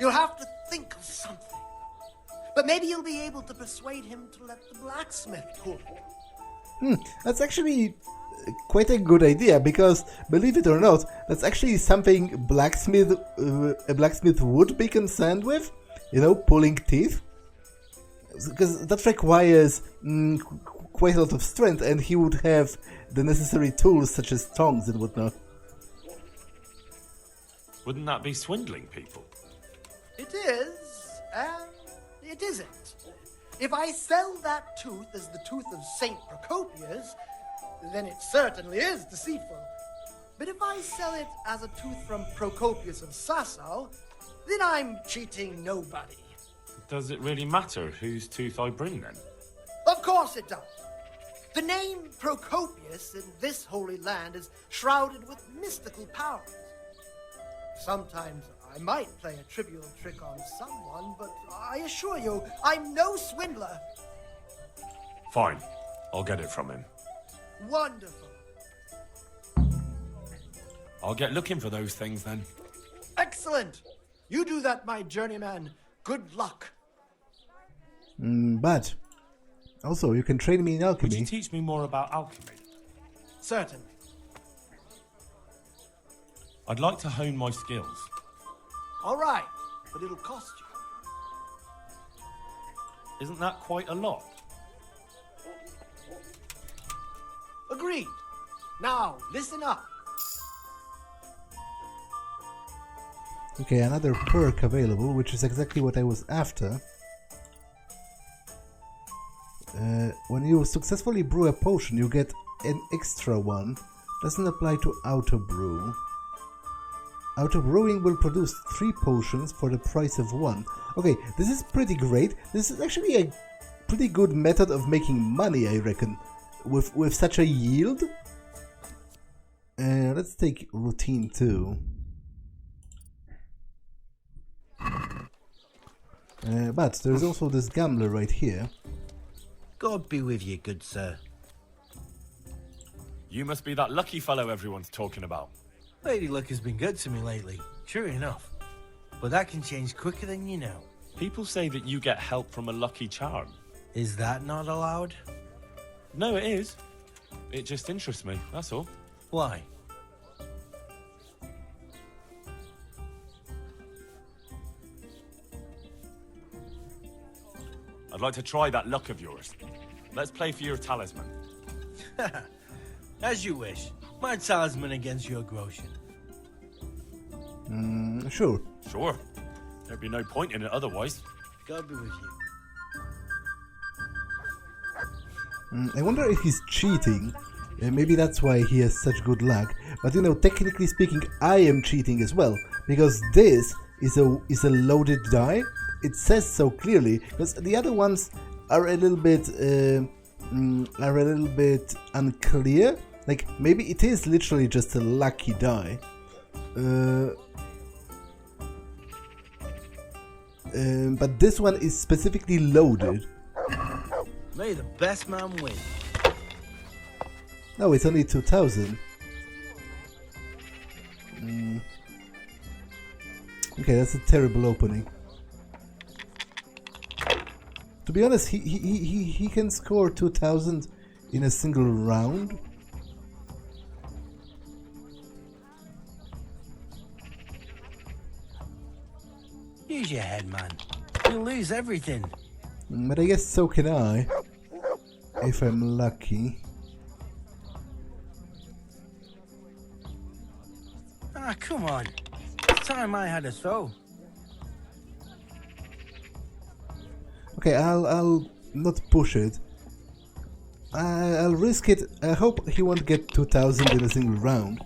You'll have to think of something. But maybe you'll be able to persuade him to let the blacksmith pull it. That's actually quite a good idea, because, believe it or not, that's actually something a blacksmith would be concerned with. You know, pulling teeth. Because that requires quite a lot of strength, and he would have the necessary tools such as tongs and whatnot. Wouldn't that be swindling people? It is, and it isn't. If I sell that tooth as the tooth of Saint Procopius, then it certainly is deceitful. But if I sell it as a tooth from Procopius of Sasau, then I'm cheating nobody. Does it really matter whose tooth I bring then? Of course it does. The name Procopius in this holy land is shrouded with mystical powers. Sometimes I might play a trivial trick on someone, but I assure you, I'm no swindler. Fine, I'll get it from him. Wonderful. I'll get looking for those things then. Excellent. You do that, my journeyman. Good luck. But also, you can train me in alchemy. Would you teach me more about alchemy? Certainly. I'd like to hone my skills. All right, but it'll cost you. Isn't that quite a lot? Agreed. Now, listen up. Okay, another perk available, which is exactly what I was after. When you successfully brew a potion, you get an extra one. Doesn't apply to auto-brew. Auto-brewing will produce 3 potions for the price of 1. Okay, this is pretty great. This is actually a pretty good method of making money, I reckon, with such a yield. Let's take routine 2. But there's also this gambler right here. God be with you, good sir. You must be that lucky fellow everyone's talking about. Lady Luck has been good to me lately, sure enough. But that can change quicker than you know. People say that you get help from a lucky charm. Is that not allowed? No, it is. It just interests me, that's all. Why? I'd like to try that luck of yours. Let's play for your talisman. As you wish. My talisman against your groschen. Sure. Sure. There'd be no point in it otherwise. God be with you. I wonder if he's cheating. Maybe that's why he has such good luck. But you know, technically speaking, I am cheating as well, because this is a loaded die. It says so clearly, because the other ones are a little bit unclear. Like maybe it is literally just a lucky die. But this one is specifically loaded. May the best man win. No, it's only 2,000. Okay, that's a terrible opening. To be honest, he can score 2,000 in a single round. Use your head, man. You'll lose everything. But I guess so can I, if I'm lucky. Ah, come on. It's time I had a throw. Okay, I'll not push it. I'll risk it. I hope he won't get 2,000 in a single round.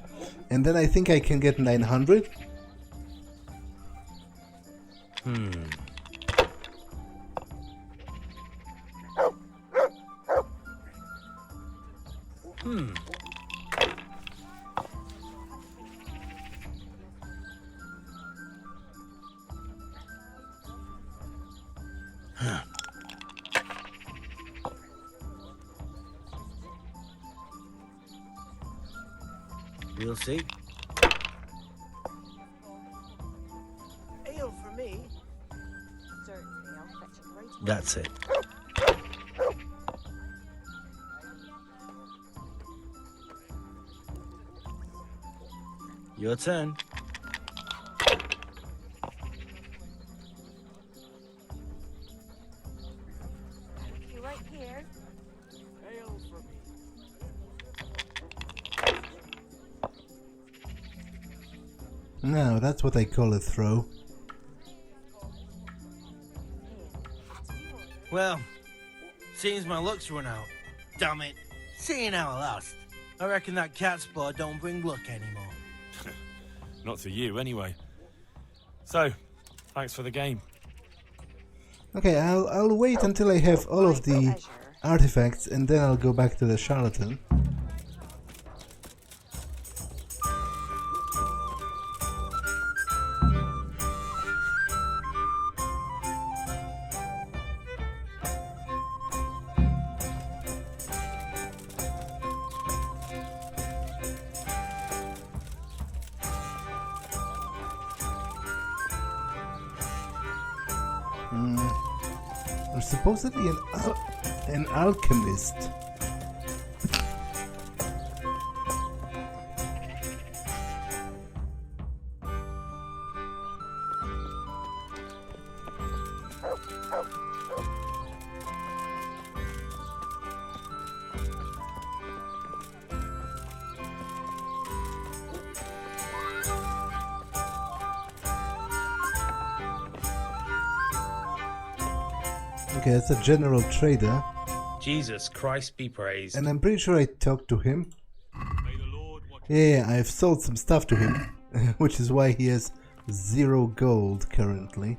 And then I think I can get 900. We'll see. Ale for me. Certainly, I'll fetch it right. That's it. Your turn. You right here. Ale for me. Now, that's what I call a throw. Well, seems my luck's run out. Damn it. Seeing how I lost. I reckon that cat spot don't bring luck anymore. Not to you, anyway. So, thanks for the game. Okay, I'll wait until I have all of the artifacts and then I'll go back to the charlatan. There's supposedly an alchemist. Okay, that's a general trader. Jesus Christ be praised. And I'm pretty sure I talked to him. Yeah, I've sold some stuff to him, which is why he has 0 gold currently.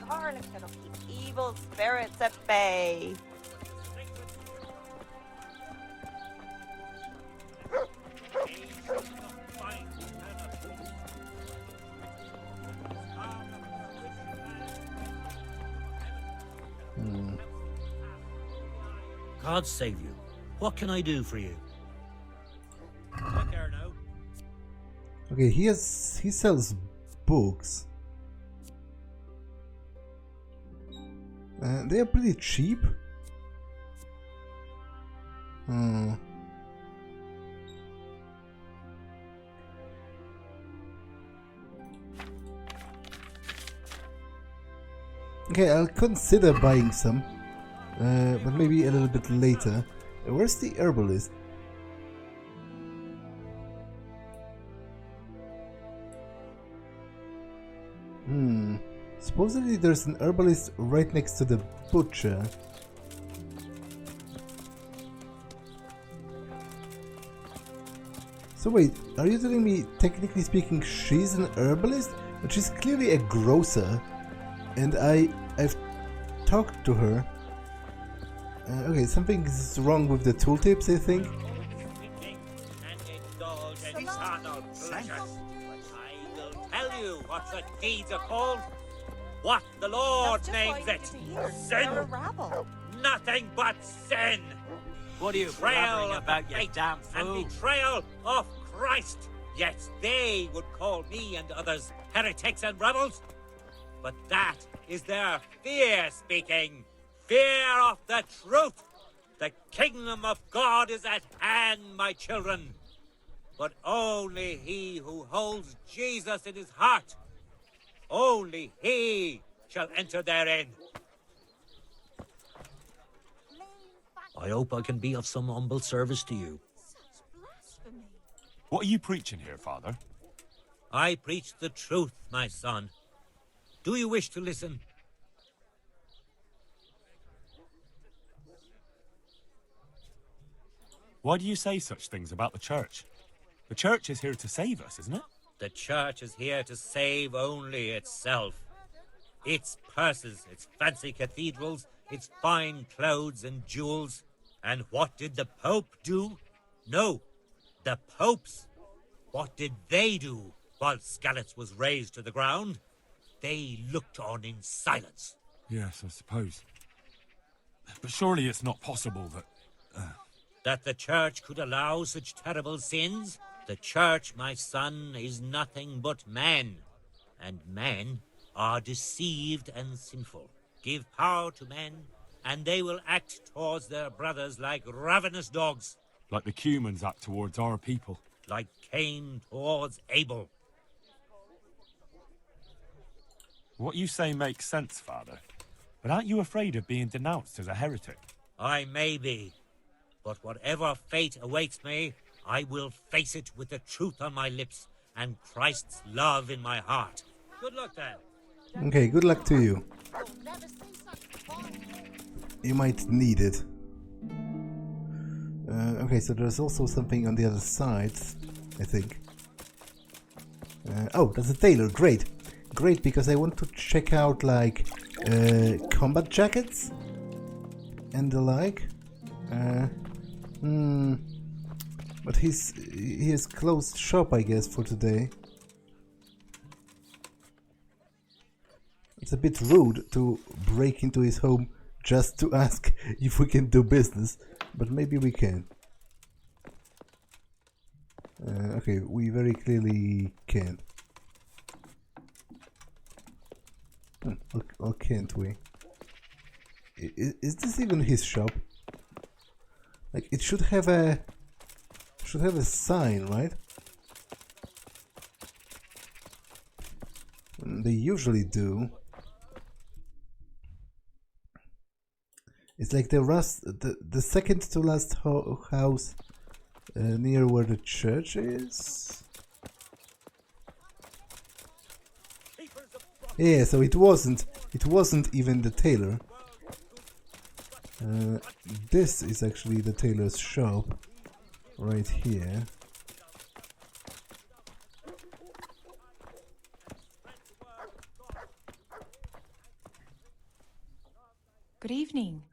Garlic that'll keep evil spirits at bay. God save you. What can I do for you? Okay, he sells books. They are pretty cheap. Okay, I'll consider buying some, but maybe a little bit later. Where's the herbalist? Supposedly there's an herbalist right next to the butcher. So wait, are you telling me, technically speaking, she's an herbalist? But she's clearly a grocer. And I've talked to her. Okay, something is wrong with the tooltips, I think. I will tell you what the deeds are called. What the Lord names it. Sin. Nothing but sin. What are you blabbering about, you damn fool? And betrayal of Christ. Yet they would call me and others heretics and rebels. But that is their fear speaking. Fear of the truth. The kingdom of God is at hand, my children. But only he who holds Jesus in his heart, only he shall enter therein. I hope I can be of some humble service to you. What are you preaching here, Father? I preach the truth, my son. Do you wish to listen? Why do you say such things about the church? The church is here to save us, isn't it? The church is here to save only itself. Its purses, its fancy cathedrals, its fine clothes and jewels. And what did the Pope do? No, the popes. What did they do while Skalitz was razed to the ground? They looked on in silence. Yes, I suppose. But surely it's not possible that... That the church could allow such terrible sins? The church, my son, is nothing but men. And men are deceived and sinful. Give power to men, and they will act towards their brothers like ravenous dogs. Like the humans act towards our people. Like Cain towards Abel. What you say makes sense, Father. But aren't you afraid of being denounced as a heretic? I may be. But whatever fate awaits me, I will face it with the truth on my lips and Christ's love in my heart. Good luck, then. Okay, good luck to you. You might need it. Okay, so there's also something on the other side, I think. Oh, that's a tailor. Great. Great, because I want to check out, like, combat jackets and the like. But he has closed shop, I guess, for today. It's a bit rude to break into his home just to ask if we can do business, but maybe we can. Okay, we very clearly can. Or can't we? Is this even his shop? Like, it should have a sign, right? They usually do. It's like the second to last house near where the church is. Yeah, so it wasn't even the tailor. This is actually the tailor's shop right here. Good evening.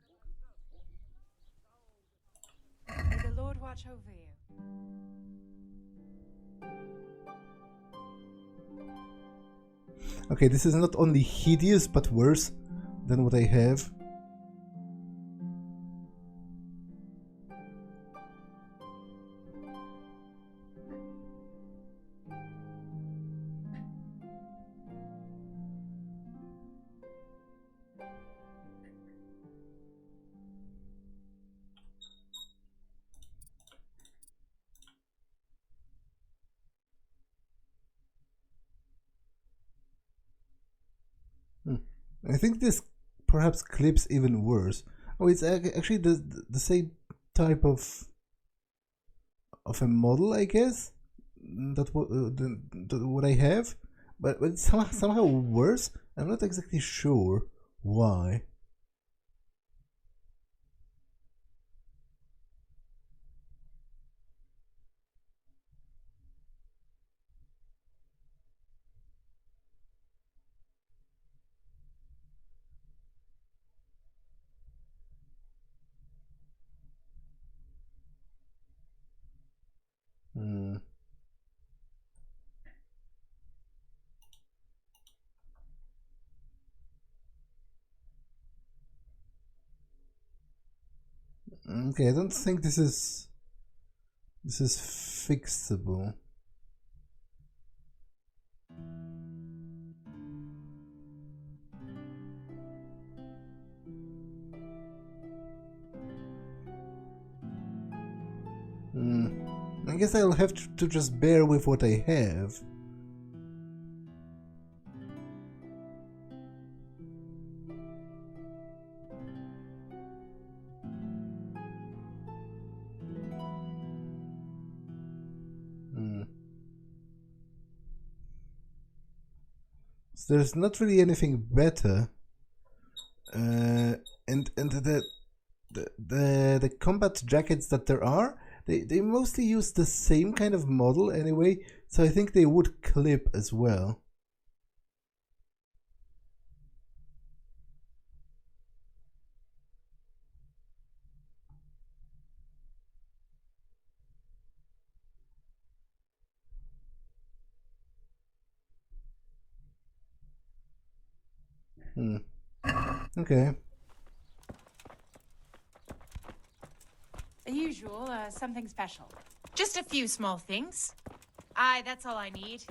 May the Lord watch over you. Okay, this is not only hideous, but worse than what I have. I think this perhaps clips even worse. Oh, it's actually the same type of a model, I guess. That what I have. but it's somehow worse. I'm not exactly sure why. Okay, I don't think this is fixable. I guess I'll have to just bear with what I have. So there's not really anything better, and the combat jackets that there are, they mostly use the same kind of model anyway, so I think they would clip as well. Okay. The usual, something special. Just a few small things. Aye, that's all I need.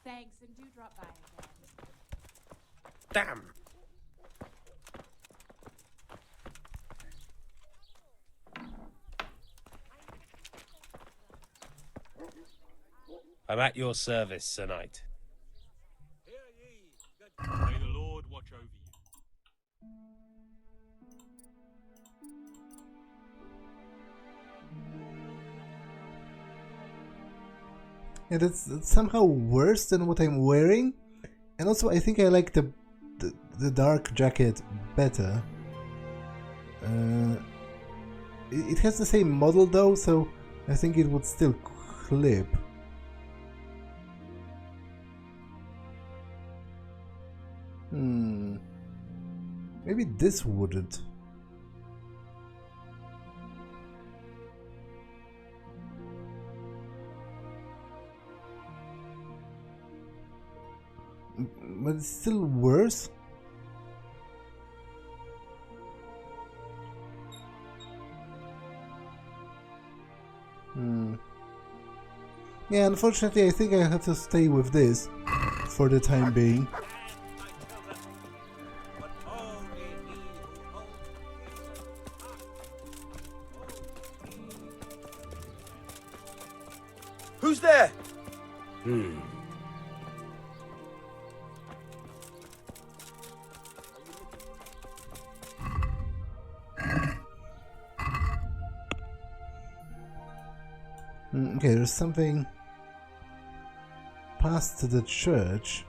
Thanks, and do drop by again. Damn. I'm at your service, Sir Knight. May the Lord watch over you. Yeah, that's somehow worse than what I'm wearing, and also I think I like the dark jacket better. It has the same model though, so I think it would still clip. Maybe this wouldn't. But it's still worse. Yeah, unfortunately I think I have to stay with this for the time being. Who's there? Okay, there's something past the church.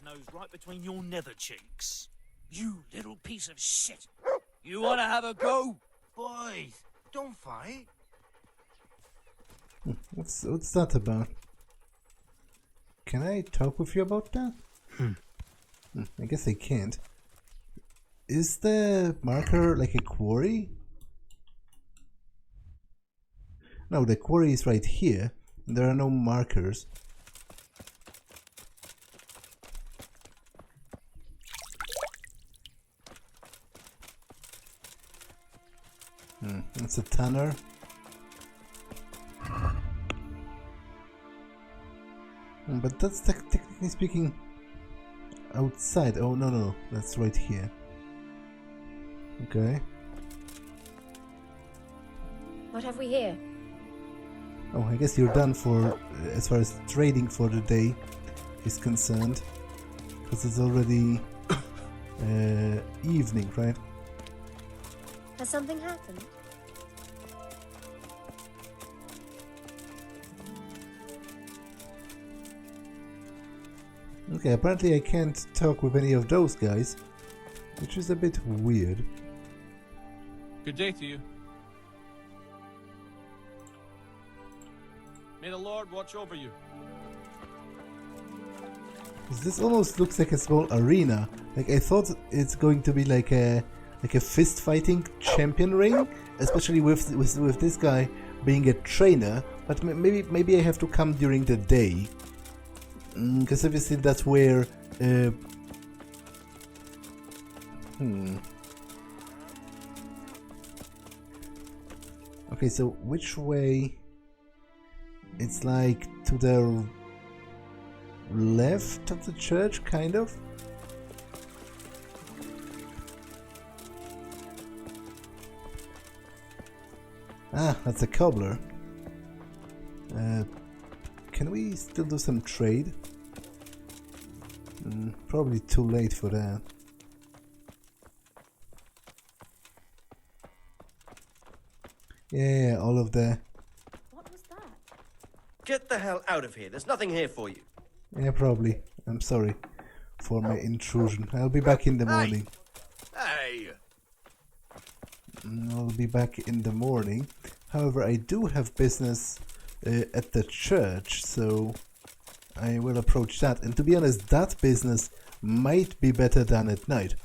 Nose right between your nether cheeks. You little piece of shit. You want to have a go? Boys, Don't fight. What's that about? Can I talk with you about that? I guess I can't. Is the marker like a quarry? No, the quarry is right here. There are no markers. It's a tanner. But that's technically speaking outside. Oh, no, that's right here. Okay. What have we here? Oh, I guess you're done for as far as trading for the day is concerned. Because it's already evening, right? Has something happened? Okay, apparently I can't talk with any of those guys, which is a bit weird. Good day to you. May the Lord watch over you. This almost looks like a small arena. Like I thought it's going to be like a fist fighting champion ring, especially with this guy being a trainer. But maybe I have to come during the day. Because obviously that's where Okay, so which way? It's like to the left of the church, kind of? Ah, that's a cobbler. Can we still do some trade? Probably too late for that. Yeah, all of the... What was that? Get the hell out of here. There's nothing here for you. Yeah, probably. I'm sorry for my intrusion. I'll be back in the morning. Hey! I'll be back in the morning. However, I do have business at the church, so I will approach that. And to be honest, that business might be better done at night.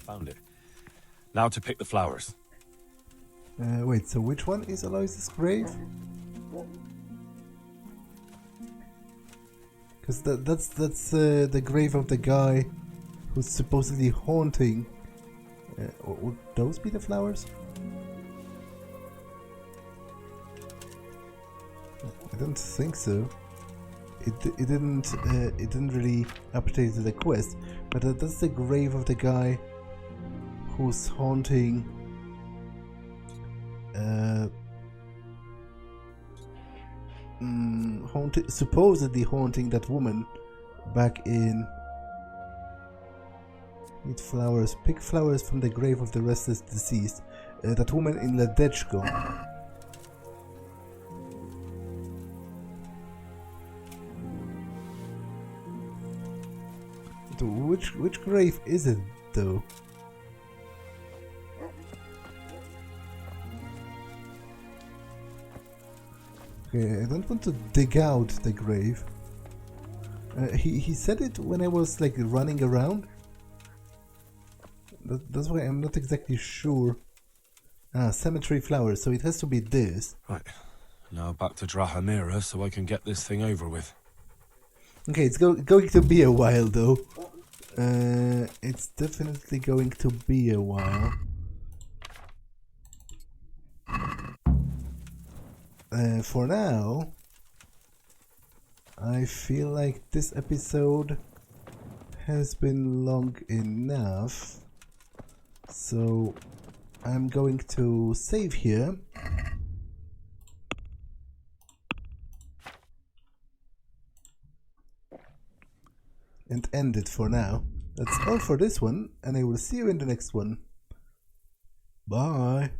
Found it. Now to pick the flowers. Wait, so which one is Alois' grave? Because that's the grave of the guy who's supposedly haunting. Would those be the flowers? I don't think so. It didn't really update the quest, but that's the grave of the guy who's haunting supposedly haunting that woman back in... Need flowers. Pick flowers from the grave of the restless deceased. That woman in Ledeczko. Which grave is it though? Okay, I don't want to dig out the grave. He said it when I was like running around. That's why I'm not exactly sure. Ah, cemetery flowers, so it has to be this. Right, now back to Drahamira so I can get this thing over with. Okay, it's going to be a while though. It's definitely going to be a while. For now, I feel like this episode has been long enough, so I'm going to save here. And end it for now. That's all for this one, and I will see you in the next one. Bye!